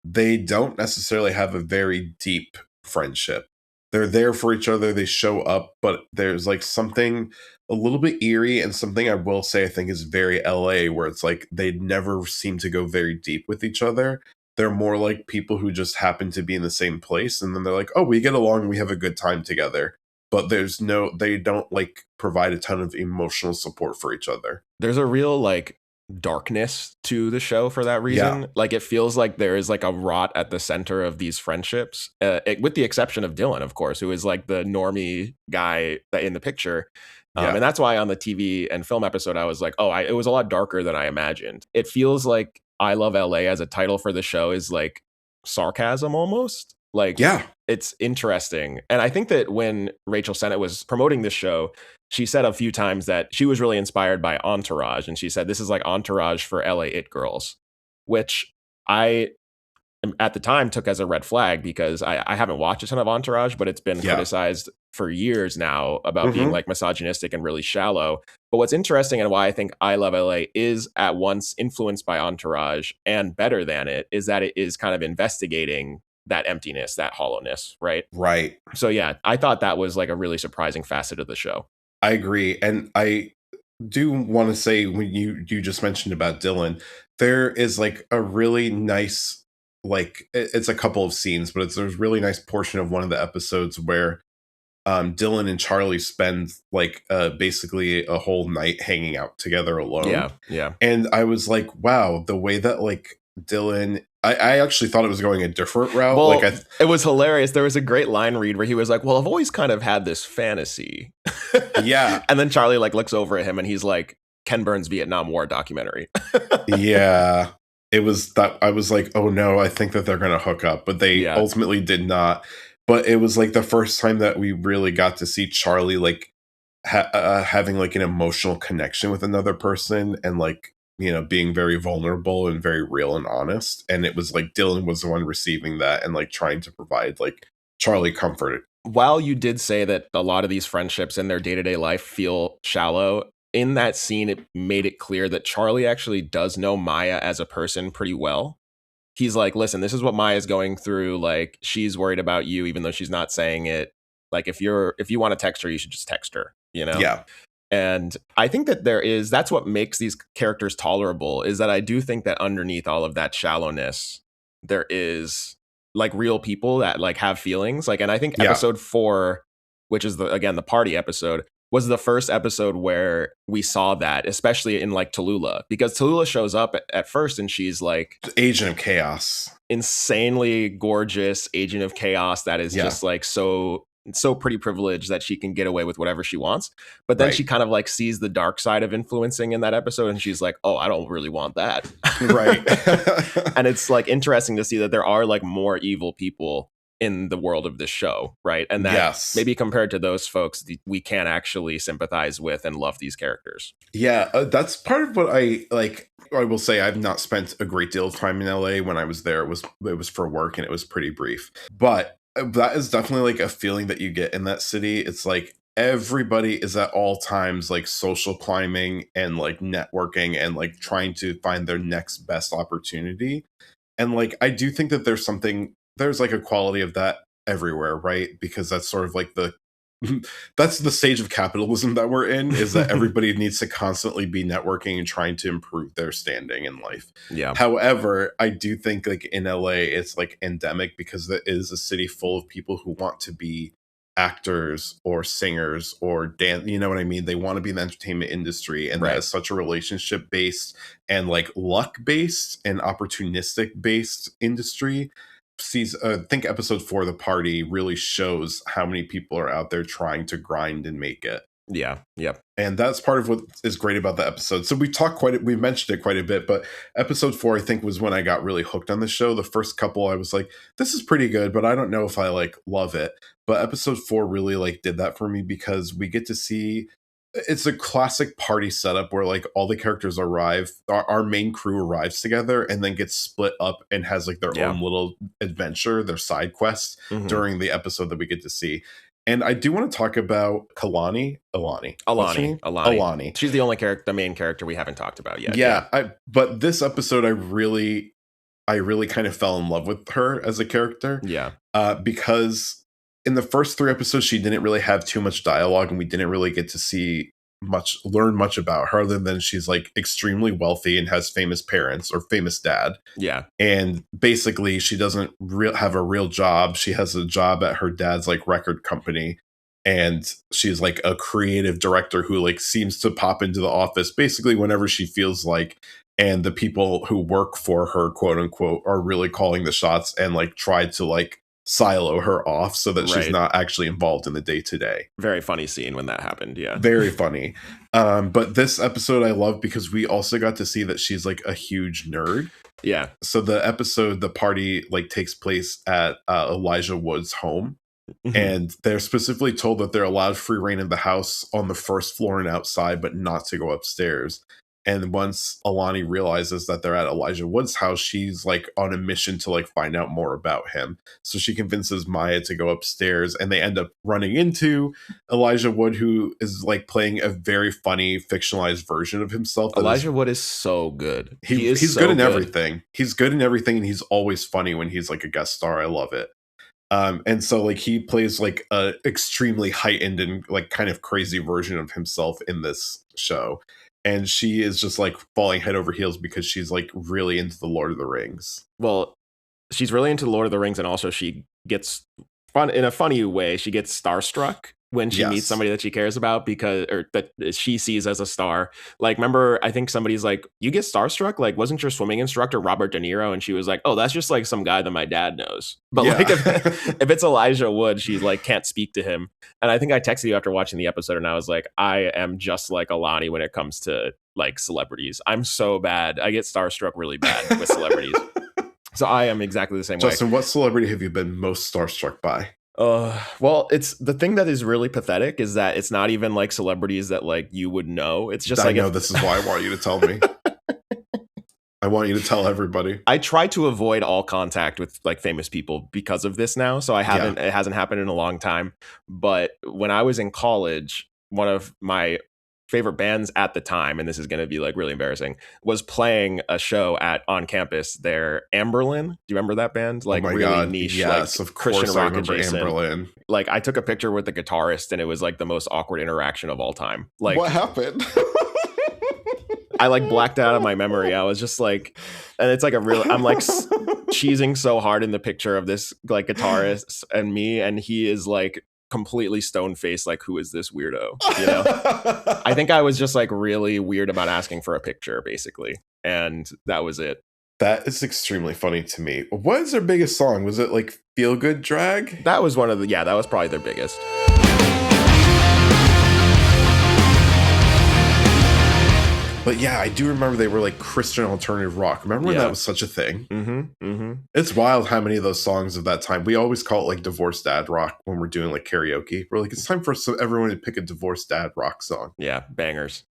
they don't necessarily have a very deep friendship. They're there for each other, they show up, but there's like something a little bit eerie and something I will say I think is very LA, where it's like they never seem to go very deep with each other. They're more like people who just happen to be in the same place, and then they're like, oh, we get along, we have a good time together. But they don't like provide a ton of emotional support for each other. There's a real like darkness to the show for that reason. Like it feels like there is like a rot at the center of these friendships, with the exception of Dylan, of course, who is like the normie guy in the picture. And that's why on the TV and film episode, I was like, oh, it was a lot darker than I imagined. It feels like I Love LA as a title for the show is like sarcasm almost. Like, it's interesting. And I think that when Rachel Sennett was promoting this show, she said a few times that she was really inspired by Entourage. And she said, this is like Entourage for LA It Girls, which I at the time took as a red flag because I haven't watched a ton of Entourage, but it's been criticized for years now about being like misogynistic and really shallow. But what's interesting and why I think I Love LA is at once influenced by Entourage and better than it is that it is kind of investigating that emptiness, that hollowness, right? Right. So yeah, I thought that was like a really surprising facet of the show. I agree. And I do want to say, when you just mentioned about Dylan, there is like a really nice, like it's a couple of scenes, but there's a really nice portion of one of the episodes where Dylan and Charlie spend like basically a whole night hanging out together alone. Yeah. And I was like, wow, the way that like Dylan, I actually thought it was going a different route. Well, like it was hilarious. There was a great line read where he was like, well, I've always kind of had this fantasy. Yeah. And then Charlie like looks over at him and he's like, Ken Burns' Vietnam War documentary. Yeah. It was that I was like, oh no, I think that they're going to hook up, but they ultimately did not. But it was like the first time that we really got to see Charlie like having like an emotional connection with another person and like, you know, being very vulnerable and very real and honest. And it was like Dylan was the one receiving that and like trying to provide like Charlie comfort. While you did say that a lot of these friendships in their day-to-day life feel shallow, in that scene, it made it clear that Charlie actually does know Maya as a person pretty well. He's like, listen, this is what Maya's going through. Like, she's worried about you, even though she's not saying it. Like, if you want to text her, you should just text her, you know? Yeah. And I think that that's what makes these characters tolerable, is that I do think that underneath all of that shallowness, there is like real people that like have feelings. Like, and I think episode 4, which is the party episode, was the first episode where we saw that, especially in like Tallulah, because Tallulah shows up at first and she's like Agent of Chaos, insanely gorgeous agent of chaos that is just like so pretty privileged that she can get away with whatever she wants. But then she kind of like sees the dark side of influencing in that episode and she's like, oh, I don't really want that. Right. And it's like interesting to see that there are like more evil people in the world of this show, right? And that maybe compared to those folks, we can actually sympathize with and love these characters. Yeah, that's part of what I like. I will say I've not spent a great deal of time in LA. When I was there, it was for work and it was pretty brief. But that is definitely like a feeling that you get in that city. It's like everybody is at all times like social climbing and like networking and like trying to find their next best opportunity. And like I do think that there's like a quality of that everywhere, right? Because that's sort of like that's the stage of capitalism that we're in, is that everybody needs to constantly be networking and trying to improve their standing in life. Yeah. However, I do think like in LA, it's like endemic because it is a city full of people who want to be actors or singers or dance, you know what I mean? They want to be in the entertainment industry, and that is such a relationship based and like luck based and opportunistic based industry. I think episode 4, The Party, really shows how many people are out there trying to grind and make it. Yeah. Yep. And that's part of what is great about the episode. So we mentioned it quite a bit, but episode 4, I think, was when I got really hooked on the show. The first couple, I was like, this is pretty good, but I don't know if I like love it. But episode 4 really like did that for me, because we get to see, it's a classic party setup where like all the characters arrive, our main crew arrives together and then gets split up and has like their own little adventure, their side quests during the episode that we get to see. And I do want to talk about Alani. She's the only character, the main character we haven't talked about yet. Yeah. But this episode, I really kind of fell in love with her as a character. Yeah. Because in the first 3 episodes, she didn't really have too much dialogue, and we didn't really get to learn much about her, other than she's like extremely wealthy and has famous parents or famous dad. Yeah. And basically she doesn't have a real job. She has a job at her dad's like record company, and she's like a creative director who like seems to pop into the office basically whenever she feels like, and the people who work for her, quote unquote, are really calling the shots and like try to like silo her off so that she's not actually involved in the day-to-day. Very funny scene when that happened. Yeah, very funny. But this episode I love because we also got to see that she's like a huge nerd. Yeah. So the party like takes place at Elijah Wood's home. And they're specifically told that they're allowed free reign in the house on the first floor and outside, but not to go upstairs. And once Alani realizes that they're at Elijah Wood's house, she's like on a mission to like find out more about him. So she convinces Maya to go upstairs, and they end up running into Elijah Wood, who is like playing a very funny fictionalized version of himself. Elijah Wood is so good. He's so good in everything. He's good in everything, and he's always funny when he's like a guest star. I love it. And so like he plays like a extremely heightened and like kind of crazy version of himself in this show. And she is just like falling head over heels because she's like really into the Lord of the Rings. Well, she's really into the Lord of the Rings, and also she gets fun in a funny way. She gets starstruck when she meets somebody that she cares about, or that she sees as a star. Like, remember, I think somebody's like, you get starstruck? Like, wasn't your swimming instructor Robert De Niro? And she was like, oh, that's just like some guy that my dad knows. But like, if it's Elijah Wood, she like can't speak to him. And I think I texted you after watching the episode, and I was like, I am just like Alani when it comes to like celebrities. I'm so bad. I get starstruck really bad with celebrities. So I am exactly the same way. Justin, what celebrity have you been most starstruck by? Well, it's the thing that is really pathetic is that it's not even like celebrities that like you would know. It's just this is why I want you to tell me. I want you to tell everybody. I try to avoid all contact with like famous people because of this now. So it hasn't happened in a long time. But when I was in college, one of my favorite bands at the time, and this is going to be like really embarrassing, was playing a show on campus there. Amberlin, do you remember that band? Like really niche, yes, like of Christian course rock I remember adjacent. Amberlin. Like I took a picture with the guitarist, and it was like the most awkward interaction of all time. Like, what happened? I like blacked out of my memory. I was just like, and it's like I'm like cheesing so hard in the picture of this like guitarist and me, and he is like completely stone faced, like, who is this weirdo? You know? I think I was just like really weird about asking for a picture, basically. And that was it. That is extremely funny to me. What is their biggest song? Was it like Feel Good Drag? That was that was probably their biggest. But yeah, I do remember they were like Christian alternative rock. Remember when that was such a thing? It's wild how many of those songs of that time, we always call it like divorced dad rock when we're doing like karaoke. We're like, it's time for everyone to pick a divorced dad rock song. Yeah, bangers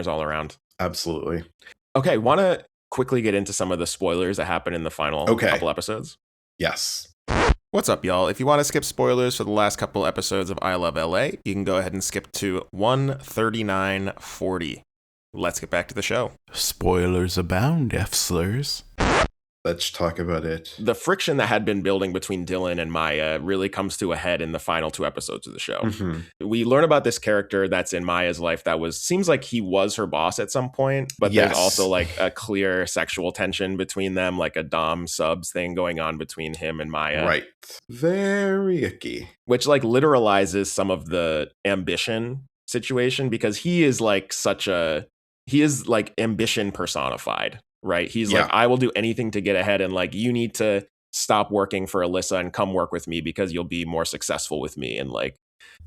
all around. Absolutely. Okay, want to quickly get into some of the spoilers that happen in the final couple episodes? Yes. What's up, y'all? If you want to skip spoilers for the last couple episodes of I Love LA, you can go ahead and skip to 139:40. Let's get back to the show. Spoilers abound, F-slurs. Let's talk about it. The friction that had been building between Dylan and Maya really comes to a head in the final 2 episodes of the show. We learn about this character that's in Maya's life that seems like he was her boss at some point, but there's also like a clear sexual tension between them, like a dom subs thing going on between him and Maya. Right. Very icky. Which like literalizes some of the ambition situation, because he is like ambition personified, right? He's like, I will do anything to get ahead, and like, you need to stop working for Alyssa and come work with me because you'll be more successful with me. And like,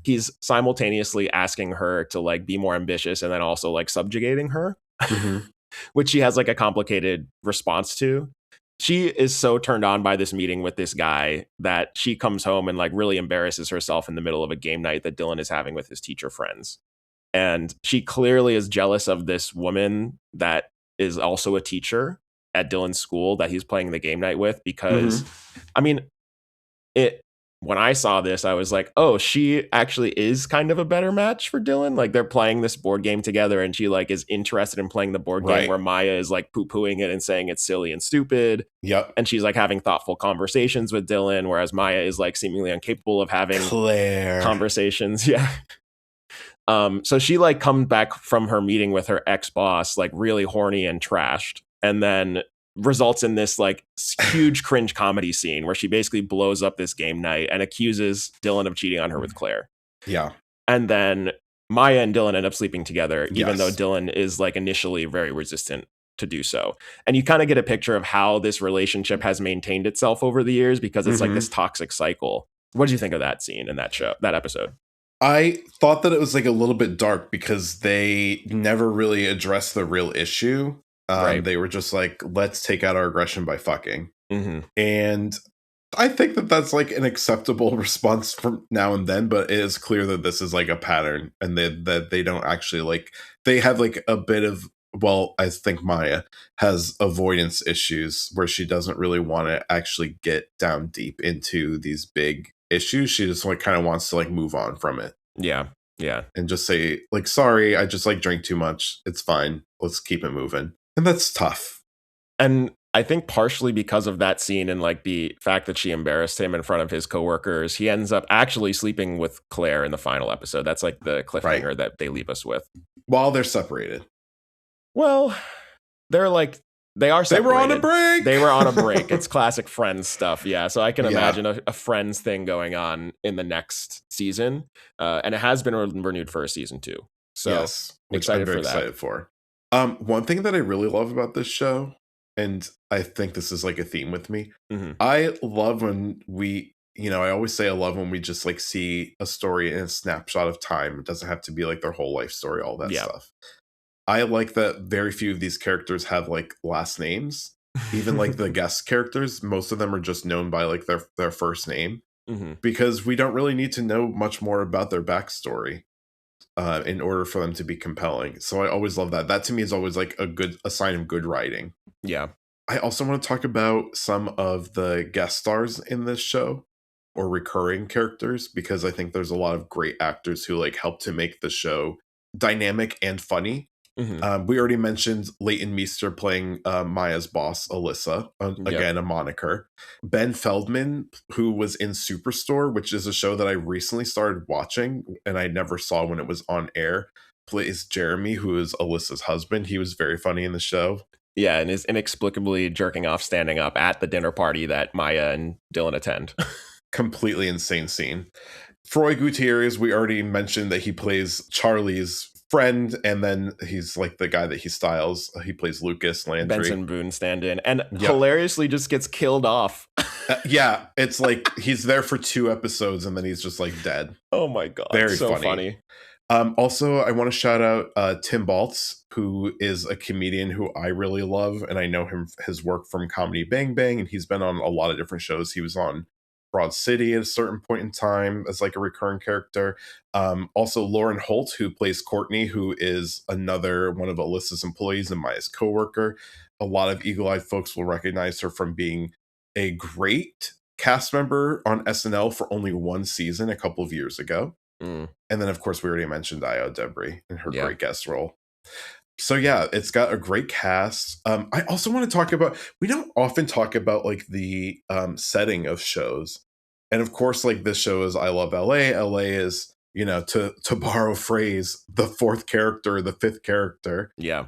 he's simultaneously asking her to like be more ambitious and then also like subjugating her, which she has like a complicated response to. She is so turned on by this meeting with this guy that she comes home and like really embarrasses herself in the middle of a game night that Dylan is having with his teacher friends. And she clearly is jealous of this woman that is also a teacher at Dylan's school that he's playing the game night with, because I mean, when I saw this, I was like, oh, she actually is kind of a better match for Dylan. Like they're playing this board game together and she like is interested in playing the board game where Maya is like poo-pooing it and saying it's silly and stupid. Yep. And she's like having thoughtful conversations with Dylan, whereas Maya is like seemingly incapable of having conversations. Yeah. So she like comes back from her meeting with her ex-boss, like really horny and trashed, and then results in this like huge cringe comedy scene where she basically blows up this game night and accuses Dylan of cheating on her with Claire. Yeah. And then Maya and Dylan end up sleeping together, even though Dylan is like initially very resistant to do so. And you kind of get a picture of how this relationship has maintained itself over the years, because it's like this toxic cycle. What did you think of that scene in that episode? I thought that it was like a little bit dark because they never really addressed the real issue. They were just like, let's take out our aggression by fucking. And I think that that's like an acceptable response from now and then, but it is clear that this is like a pattern, and that they don't actually like, they have like a bit of, well, I think Maya has avoidance issues where she doesn't really want to actually get down deep into these big issues. She just like kind of wants to like move on from it. Yeah. And just say like, sorry, I just like drank too much. It's fine. Let's keep it moving. And that's tough. And I think partially because of that scene and like the fact that she embarrassed him in front of his coworkers, he ends up actually sleeping with Claire in the final episode. That's like the cliffhanger that they leave us with. While they're separated. Well, they are separated. They were on a break. They were on a break. It's classic Friends stuff. Yeah. So I can imagine a Friends thing going on in the next season. And it has been renewed for a season 2. So yes, which I'm very excited for. One thing that I really love about this show, and I think this is like a theme with me, I love when I always say I love when we just like see a story in a snapshot of time. It doesn't have to be like their whole life story, all that stuff. I like that very few of these characters have like last names. Even like the guest characters, most of them are just known by like their first name, because we don't really need to know much more about their backstory in order for them to be compelling. So I always love that. That to me is always like a sign of good writing. Yeah. I also want to talk about some of the guest stars in this show, or recurring characters, because I think there's a lot of great actors who like help to make the show dynamic and funny. We already mentioned Leighton Meester playing Maya's boss, Alyssa, again, a moniker. Ben Feldman, who was in Superstore, which is a show that I recently started watching and I never saw when it was on air, plays Jeremy, who is Alyssa's husband. He was very funny in the show. Yeah, and is inexplicably jerking off standing up at the dinner party that Maya and Dylan attend. Completely insane scene. Froy Gutierrez, we already mentioned that he plays Charlie's friend, and then he's like the guy that he styles. He plays Lucas Landry. Benson Boone stand-in, and hilariously just gets killed off. It's like he's there for 2 episodes and then he's just like dead. Oh my god, very funny. Also, I want to shout out Tim Baltz, who is a comedian who I really love, and I know his work from Comedy Bang Bang, and he's been on a lot of different shows. He was on Broad City at a certain point in time as like a recurring character. Also Lauren Holt, who plays Courtney, who is another one of Alyssa's employees and Maya's coworker. A lot of eagle-eyed folks will recognize her from being a great cast member on SNL for only 1 season a couple of years ago. And then of course we already mentioned Io Debris in her great guest role. So yeah, it's got a great cast. I also want to talk about, we don't often talk about like the setting of shows. And of course, like this show is I Love LA. LA is, to borrow a phrase, the 4th character, the 5th character. Yeah.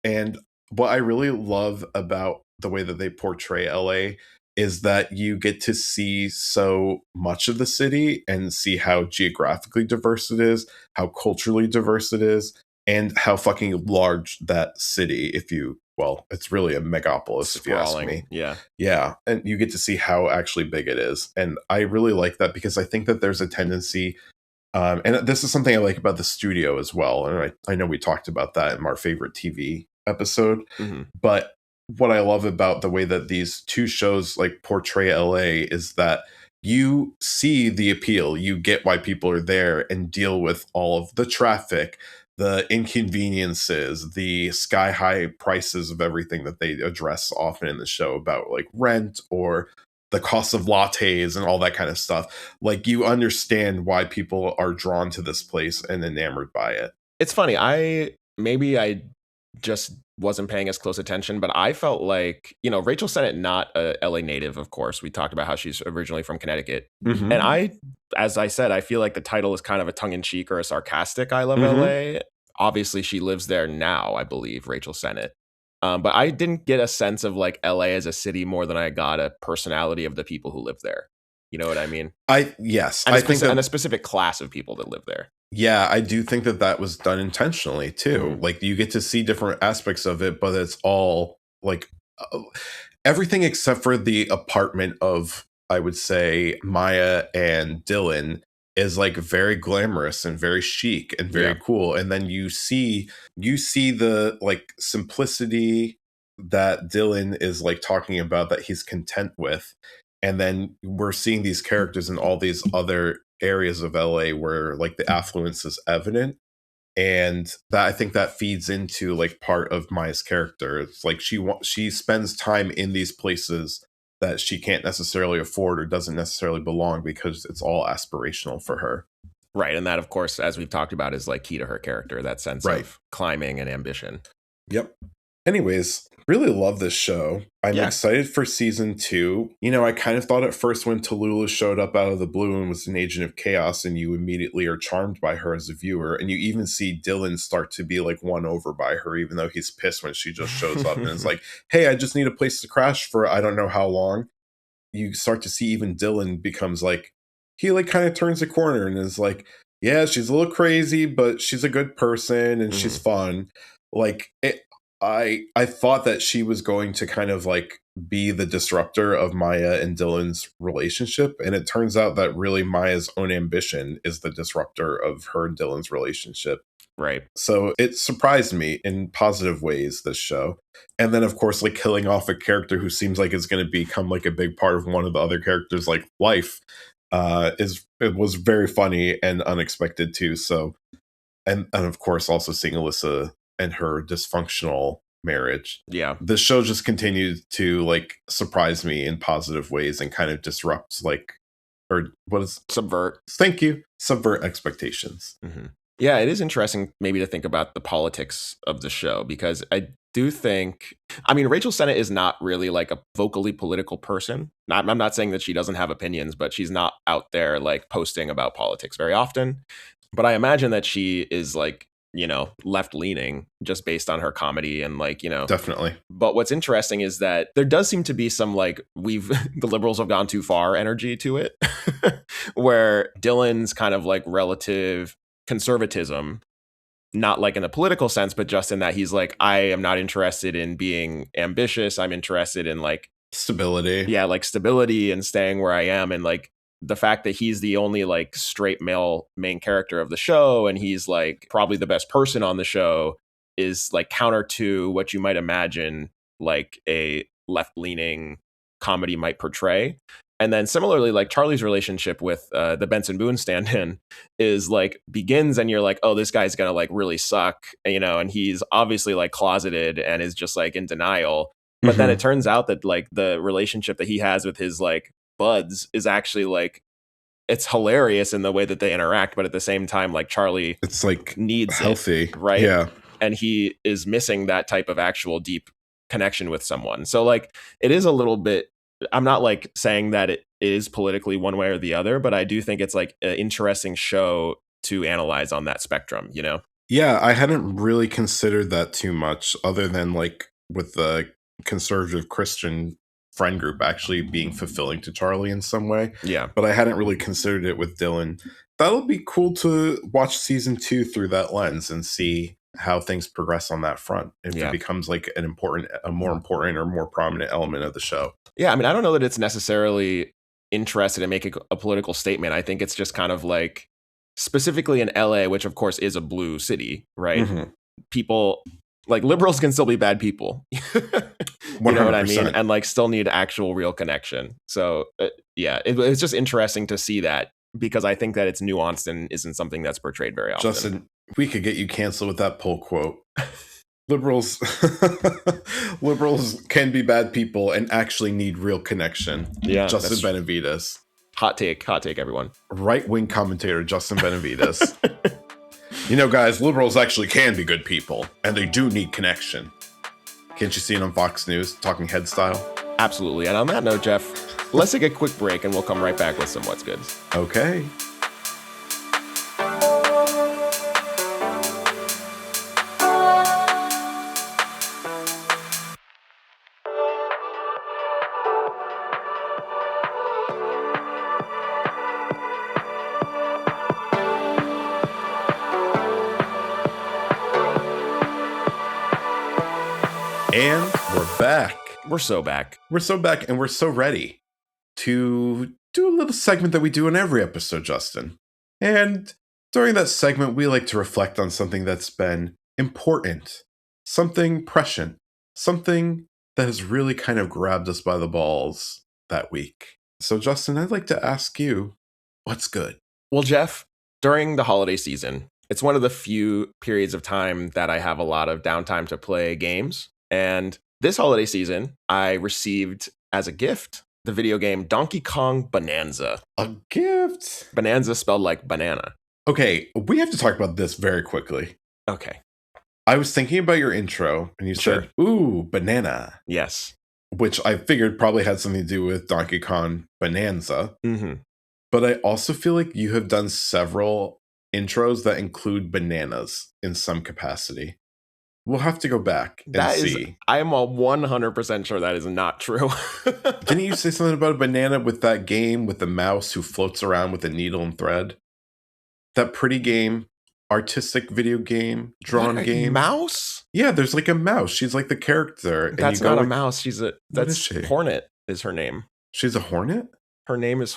And what I really love about the way that they portray LA is that you get to see so much of the city and see how geographically diverse it is, how culturally diverse it is, and how fucking large that city, it's really a megapolis, if you ask me. Yeah. And you get to see how actually big it is. And I really like that because I think that there's a tendency And this is something I like about the studio as well. And I know we talked about that in our favorite TV episode. Mm-hmm. But what I love about the way that these two shows like portray LA is that you see the appeal, you get why people are there and deal with all of the traffic, the inconveniences, the sky high prices of everything that they address often in the show about like rent or the cost of lattes and all that kind of stuff. Like you understand why people are drawn to this place and enamored by it. It's funny. I just wasn't paying as close attention, but I felt like, Rachel Sennett, not a LA native, of course. We talked about how she's originally from Connecticut. Mm-hmm. And as I said, I feel like the title is kind of a tongue-in-cheek or a sarcastic I love LA. Obviously, she lives there now, I believe, Rachel Sennett. But I didn't get a sense of like LA as a city more than I got a personality of the people who live there. You know what I mean? Yes. And a specific class of people that live there. Yeah, I do think that was done intentionally too. Mm-hmm. Like you get to see different aspects of it, but it's all like everything except for the apartment of, I would say, Maya and Dylan is like very glamorous and very chic and very cool. And then you see the like simplicity that Dylan is like talking about that he's content with. And then we're seeing these characters in all these other areas of LA where like the affluence is evident. And that I think that feeds into like part of Maya's character. It's like she spends time in these places that she can't necessarily afford or doesn't necessarily belong because it's all aspirational for her. Right. And that, of course, as we've talked about, is like key to her character, that sense of climbing and ambition. Yep. Anyways, really love this show. I'm excited for season 2. I kind of thought at first when Tallulah showed up out of the blue and was an agent of chaos and you immediately are charmed by her as a viewer. And you even see Dylan start to be like won over by her, even though he's pissed when she just shows up and is like, hey, I just need a place to crash for I don't know how long. You start to see even Dylan becomes like, he like kind of turns a corner and is like, yeah, she's a little crazy, but she's a good person and she's fun. Like I thought that she was going to kind of like be the disruptor of Maya and Dylan's relationship. And it turns out that really Maya's own ambition is the disruptor of her and Dylan's relationship. Right. So it surprised me in positive ways, this show. And then, of course, like killing off a character who seems like it's going to become like a big part of one of the other characters' like life it was very funny and unexpected too. So, and of course, also seeing Alyssa and her dysfunctional marriage. Yeah. The show just continued to like surprise me in positive ways and kind of disrupt subvert. Thank you. Subvert expectations. Mm-hmm. Yeah, it is interesting maybe to think about the politics of the show because I do think, Rachel Sennett is not really like a vocally political person. I'm not saying that she doesn't have opinions, but she's not out there like posting about politics very often. But I imagine that she is like, left leaning just based on her comedy and like, Definitely. But what's interesting is that there does seem to be some like the liberals have gone too far energy to it where Dylan's kind of like relative conservatism, not like in a political sense, but just in that he's like, I am not interested in being ambitious. I'm interested in like stability. Yeah, like stability and staying where I am. And like the fact that he's the only like straight male main character of the show and he's like probably the best person on the show is like counter to what you might imagine like a left-leaning comedy might portray. And then similarly, like Charlie's relationship with the Benson Boone stand-in is like begins and you're like, oh, this guy's going to like really suck, and he's obviously like closeted and is just like in denial. But then it turns out that like the relationship that he has with his like buds is actually like, it's hilarious in the way that they interact. But at the same time, like Charlie, it's like needs healthy, it, right? Yeah. And he is missing that type of actual deep connection with someone. So like it is a little bit, I'm not like saying that it is politically one way or the other, but I do think it's like an interesting show to analyze on that spectrum, Yeah, I hadn't really considered that too much other than like with the conservative Christian friend group actually being fulfilling to Charlie in some way. Yeah. But I hadn't really considered it with Dylan. That'll be cool to watch season 2 through that lens and see how things progress on that front. If it becomes like a more important or more prominent element of the show. Yeah, I don't know that it's necessarily interested in making a political statement. I think it's just kind of like specifically in LA, which of course is a blue city, right? People like liberals can still be bad people. You know what I mean? And like still need actual real connection. So yeah, it's just interesting to see that, because I think that it's nuanced and isn't something that's portrayed very often. Justin, we could get you canceled with that poll quote. Liberals can be bad people and actually need real connection. Yeah, Justin Benavides. Hot take, everyone. Right-wing commentator Justin Benavides. You know, guys, liberals actually can be good people, and they do need connection. Can't you see it on Fox News, talking head style? Absolutely. And on that note, Geoff, let's take a quick break, and we'll come right back with some What's Goods. Okay. And we're back. We're so back. We're so back, and we're so ready to do a little segment that we do in every episode, Justin. And during that segment, we like to reflect on something that's been important, something prescient, something that has really kind of grabbed us by the balls that week. So, Justin, I'd like to ask you, what's good? Well, Geoff, during the holiday season, it's one of the few periods of time that I have a lot of downtime to play games. And this holiday season, I received as a gift the video game Donkey Kong Bananza. A gift? Bananza spelled like banana. Okay, we have to talk about this very quickly. Okay. I was thinking about your intro, and you said, ooh, banana. Yes. Which I figured probably had something to do with Donkey Kong Bananza. Mm-hmm. But I also feel like you have done several intros that include bananas in some capacity. We'll have to go back and see. I am 100% sure that is not true. Didn't you say something about a banana with that game with the mouse who floats around with a needle and thread? That pretty game, artistic video game, drawn game. Mouse? Yeah, there's like a mouse. She's like the character. That's not a mouse. That's Hornet is her name. She's a hornet? Her name is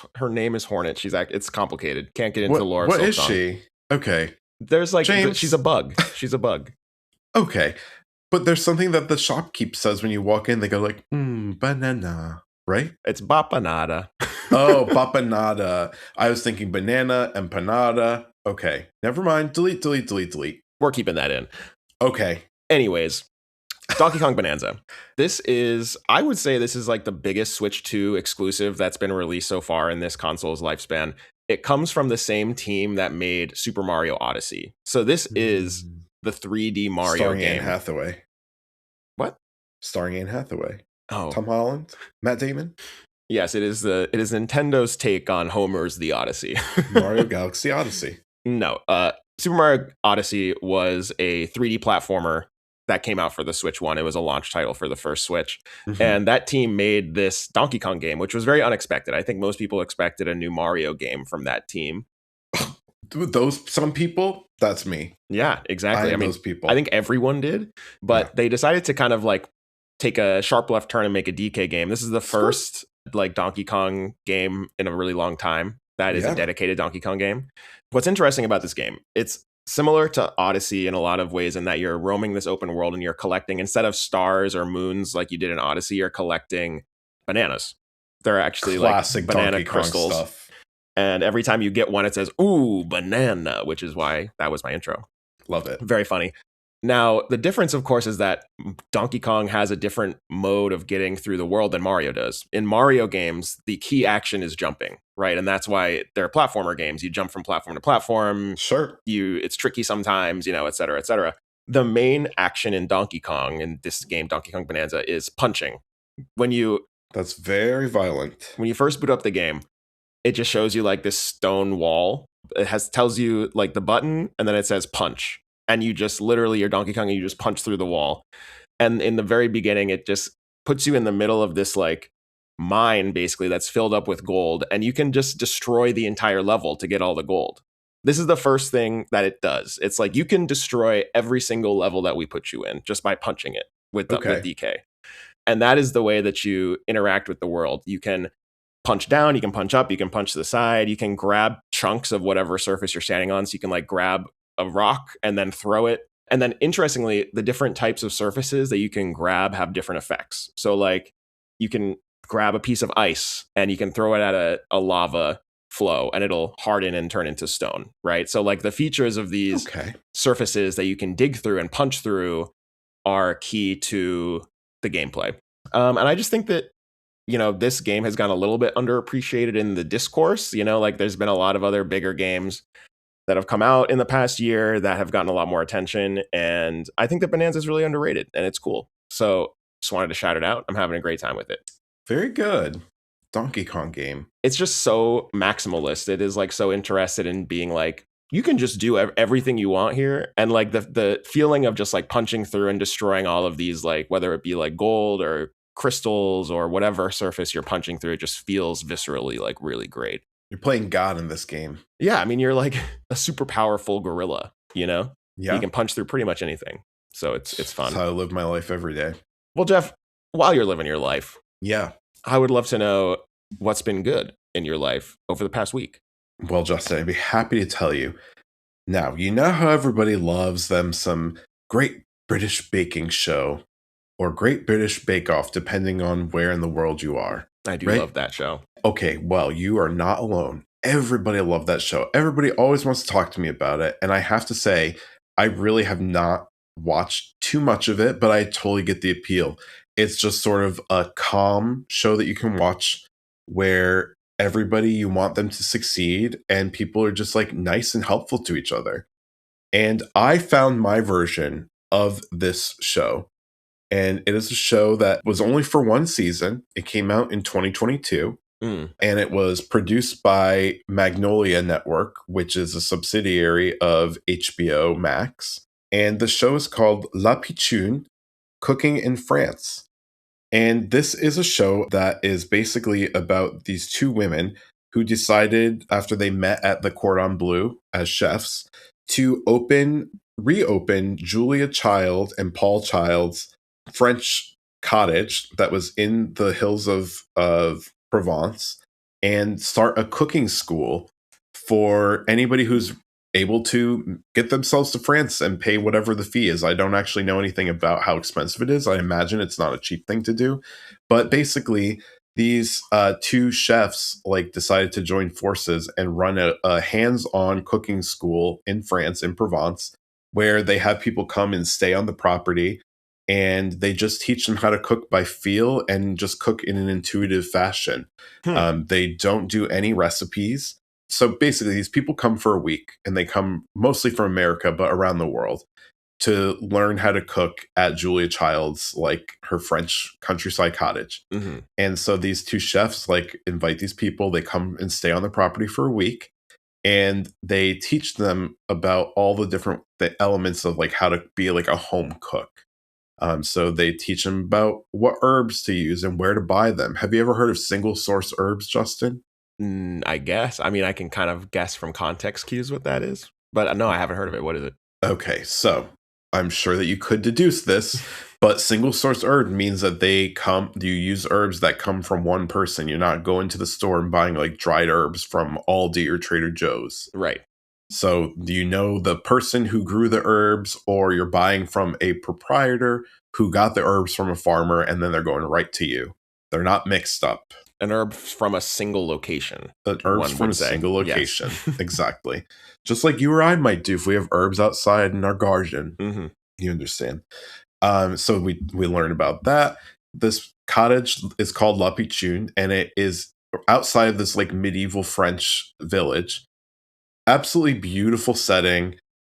Hornet. It's complicated. Can't get into the lore. What is she? Okay. There's like she's a bug. She's a bug. Okay, but there's something that the shopkeep says when you walk in. They go like, banana, right? It's bapanada. Oh, bapanada. I was thinking banana, empanada. Okay, never mind. Delete. We're keeping that in. Okay. Anyways, Donkey Kong Bananza. I would say this is like the biggest Switch 2 exclusive that's been released so far in this console's lifespan. It comes from the same team that made Super Mario Odyssey. So this is the 3D Mario starring game. Anne Hathaway. What? Starring Anne Hathaway. Oh. Tom Holland? Matt Damon? Yes, it is Nintendo's take on Homer's The Odyssey. Mario Galaxy Odyssey. No. Super Mario Odyssey was a 3D platformer that came out for the Switch 1. It was a launch title for the first Switch. Mm-hmm. And that team made this Donkey Kong game, which was very unexpected. I think most people expected a new Mario game from that team. Some people, that's me. Yeah, exactly. I mean, those people. I think everyone did, but they decided to kind of like take a sharp left turn and make a DK game. This is the first like Donkey Kong game in a really long time that is a dedicated Donkey Kong game. What's interesting about this game, it's similar to Odyssey in a lot of ways in that you're roaming this open world and you're collecting, instead of stars or moons like you did in Odyssey, you're collecting bananas. They're actually classic like banana Donkey crystals. Kong stuff. And every time you get one, it says, ooh, banana, which is why that was my intro. Love it. Very funny. Now, the difference, of course, is that Donkey Kong has a different mode of getting through the world than Mario does. In Mario games, the key action is jumping, right? And that's why they're platformer games. You jump from platform to platform. Sure. It's tricky sometimes, et cetera, et cetera. The main action in Donkey Kong, in this game, Donkey Kong Bananza, is punching. That's very violent. When you first boot up the game, it just shows you like this stone wall. It tells you like the button, and then it says punch. And you just literally, you're Donkey Kong, and you just punch through the wall. And in the very beginning, it just puts you in the middle of this like mine, basically, that's filled up with gold. And you can just destroy the entire level to get all the gold. This is the first thing that it does. It's like you can destroy every single level that we put you in just by punching it with DK. And that is the way that you interact with the world. You can punch down, you can punch up, you can punch to the side, you can grab chunks of whatever surface you're standing on. So you can like grab a rock and then throw it. And then interestingly, the different types of surfaces that you can grab have different effects. So like you can grab a piece of ice and you can throw it at a lava flow and it'll harden and turn into stone, right? So like the features of these surfaces that you can dig through and punch through are key to the gameplay. And I just think that, you know, this game has gone a little bit underappreciated in the discourse. You know, like there's been a lot of other bigger games that have come out in the past year that have gotten a lot more attention. And I think that Bananza is really underrated and it's cool. So just wanted to shout it out. I'm having a great time with it. Very good. Donkey Kong game. It's just so maximalist. It is like so interested in being like, you can just do everything you want here. And like the feeling of just like punching through and destroying all of these, like whether it be like gold or crystals or whatever surface you're punching through, it just feels viscerally like really great. You're playing God in this game. Yeah, I mean, you're like a super powerful gorilla, you know? Yeah. You can punch through pretty much anything. So it's fun. That's how I live my life every day. Well, Geoff, while you're living your life, yeah, I would love to know what's been good in your life over the past week. Well, Justin, I'd be happy to tell you. Now, you know how everybody loves them some Great British Baking Show or Great British Bake Off, depending on where in the world you are. I do love that show. Okay, well, you are not alone. Everybody loved that show. Everybody always wants to talk to me about it. And I have to say, I really have not watched too much of it, but I totally get the appeal. It's just sort of a calm show that you can watch where everybody, you want them to succeed and people are just like nice and helpful to each other. And I found my version of this show. And it is a show that was only for one season. It came out in 2022. And it was produced by Magnolia Network, which is a subsidiary of HBO Max. And the show is called La Pitchoune, Cooking in France. And this is a show that is basically about these two women who decided, after they met at the Cordon Bleu as chefs, to reopen Julia Child and Paul Child's French cottage that was in the hills of Provence and start a cooking school for anybody who's able to get themselves to France and pay whatever the fee is. I don't actually know anything about how expensive it is. I imagine it's not a cheap thing to do. But basically, these two chefs like decided to join forces and run a hands-on cooking school in France, in Provence, where they have people come and stay on the property. And they just teach them how to cook by feel and just cook in an intuitive fashion. They don't do any recipes. So basically, these people come for a week, and they come mostly from America, but around the world, to learn how to cook at Julia Child's, like her French countryside cottage. And so these two chefs like invite these people. They come and stay on the property for a week, and they teach them about all the elements of like how to be like a home cook. So they teach them about what herbs to use and where to buy them. Have you ever heard of single source herbs, Justin? I guess. I mean, I can kind of guess from context cues what that is. But no, I haven't heard of it. What is it? Okay, so I'm sure that you could deduce this, but single source herb means that you use herbs that come from one person. You're not going to the store and buying like dried herbs from Aldi or Trader Joe's. Right. So do you know the person who grew the herbs, or you're buying from a proprietor who got the herbs from a farmer and then they're going right to you? They're not mixed up. An herb from a single location. Herbs from a single location. Yes. Exactly. Just like you or I might do if we have herbs outside in our garden. You understand. So we learn about that. This cottage is called La Pitchoune, and it is outside of this like medieval French village. Absolutely beautiful setting.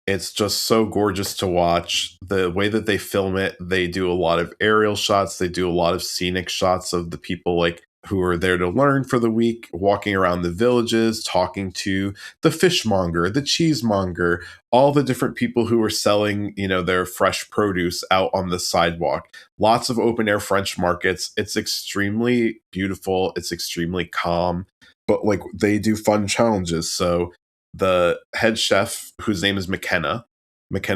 It's just so gorgeous to watch. The way that they film it, they do a lot of aerial shots. They do a lot of scenic shots of the people like who are there to learn for the week, walking around the villages, talking to the fishmonger, the cheesemonger, all the different people who are selling, their fresh produce out on the sidewalk. Lots of open air French markets. It's extremely beautiful. It's extremely calm, but like they do fun challenges. So the head chef, whose name is McKenna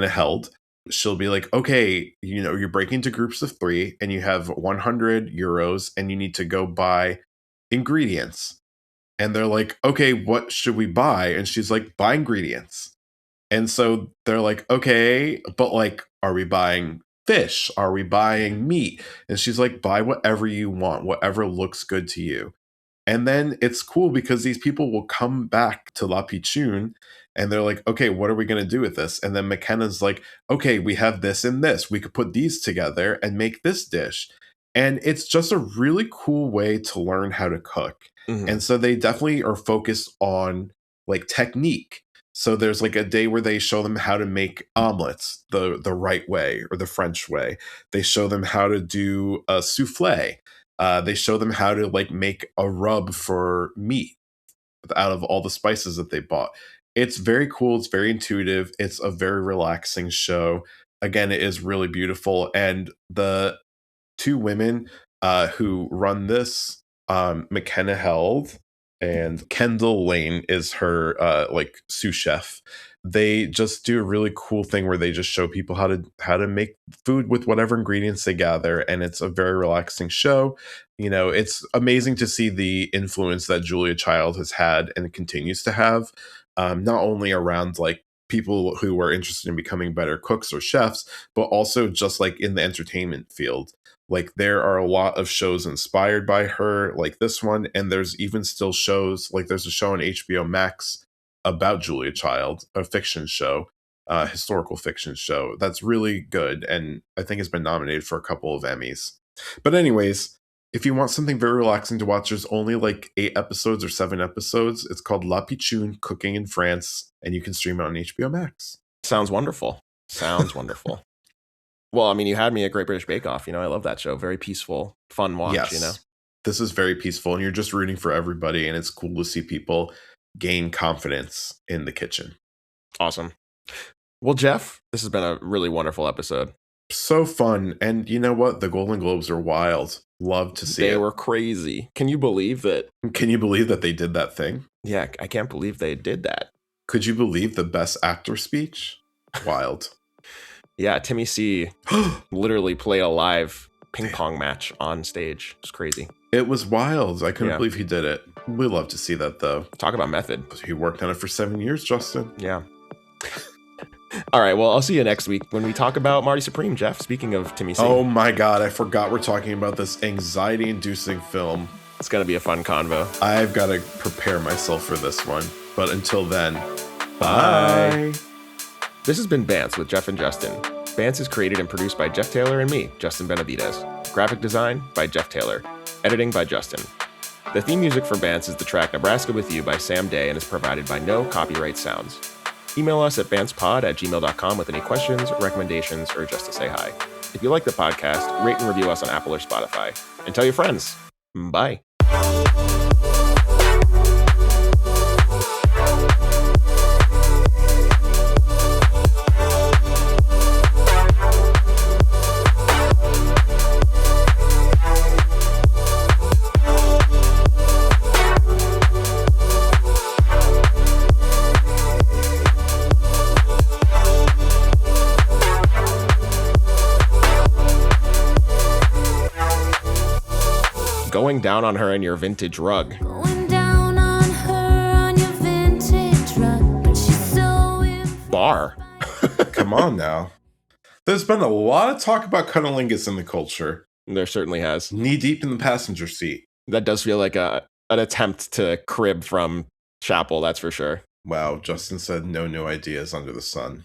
Held, she'll be like, okay, you're breaking into groups of 3 and you have 100 euros and you need to go buy ingredients. And they're like, okay, what should we buy? And she's like, buy ingredients. And so they're like, okay, but like, are we buying fish? Are we buying meat? And she's like, buy whatever you want, whatever looks good to you. And then it's cool because these people will come back to La Pitchoune and they're like, okay, what are we going to do with this? And then McKenna's like, okay, we have this and this. We could put these together and make this dish. And it's just a really cool way to learn how to cook. Mm-hmm. And so they definitely are focused on like technique. So there's like a day where they show them how to make omelets the right way or the French way. They show them how to do a souffle. They show them how to like make a rub for meat out of all the spices that they bought. It's very cool. It's very intuitive. It's a very relaxing show. Again, it is really beautiful. And the two women who run this, McKenna Held and Kendall Lane is her like sous chef. They just do a really cool thing where they just show people how to make food with whatever ingredients they gather, and it's a very relaxing show. You know, it's amazing to see the influence that Julia Child has had and continues to have, not only around like people who are interested in becoming better cooks or chefs, but also just like in the entertainment field. Like there are a lot of shows inspired by her, like this one, and there's even still shows, like there's a show on HBO Max about Julia Child, a fiction show, historical fiction show that's really good, and I think has been nominated for a couple of Emmys. But anyways, if you want something very relaxing to watch, there's only like 8 episodes or 7 episodes. It's called La Pitchoune, Cooking in France, and you can stream it on HBO Max. Sounds wonderful. Sounds wonderful. Well, I mean, you had me at Great British Bake Off. You know, I love that show. Very peaceful, fun watch, yes. You know? This is very peaceful, and you're just rooting for everybody, and it's cool to see people gain confidence in the kitchen. Awesome. Well, Geoff, this has been a really wonderful episode. So fun. And you know what? The Golden Globes are wild. Love to see it. They were crazy. Can you believe that? Can you believe that they did that thing? Yeah, I can't believe they did that. Could you believe the Best Actor speech? Wild. Yeah, Timmy C literally played a live ping pong match on stage. It's crazy. It was wild. I couldn't believe he did it. We love to see that, though. Talk about method. He worked on it for 7 years, Justin. Yeah. All right, well, I'll see you next week when we talk about Marty Supreme, Geoff. Speaking of Timmy C. Oh my God, I forgot we're talking about this anxiety-inducing film. It's going to be a fun convo. I've got to prepare myself for this one. But until then, bye. This has been Bants with Geoff and Justin. Bants is created and produced by Jeff Taylor and me, Justin Benavides. Graphic design by Jeff Taylor. Editing by Justin. The theme music for Bants is the track Nebraska With You by Sam Day and is provided by No Copyright Sounds. Email us at bantspod@gmail.com with any questions, recommendations, or just to say hi. If you like the podcast, rate and review us on Apple or Spotify. And tell your friends. Bye. Going down on her in your vintage rug. Going down on her on your vintage rug, but she's so bar. Come on now. There's been a lot of talk about cunnilingus in the culture. There certainly has. Knee deep in the passenger seat. That does feel like an attempt to crib from Chapel, that's for sure. Wow, Justin said no new ideas under the sun.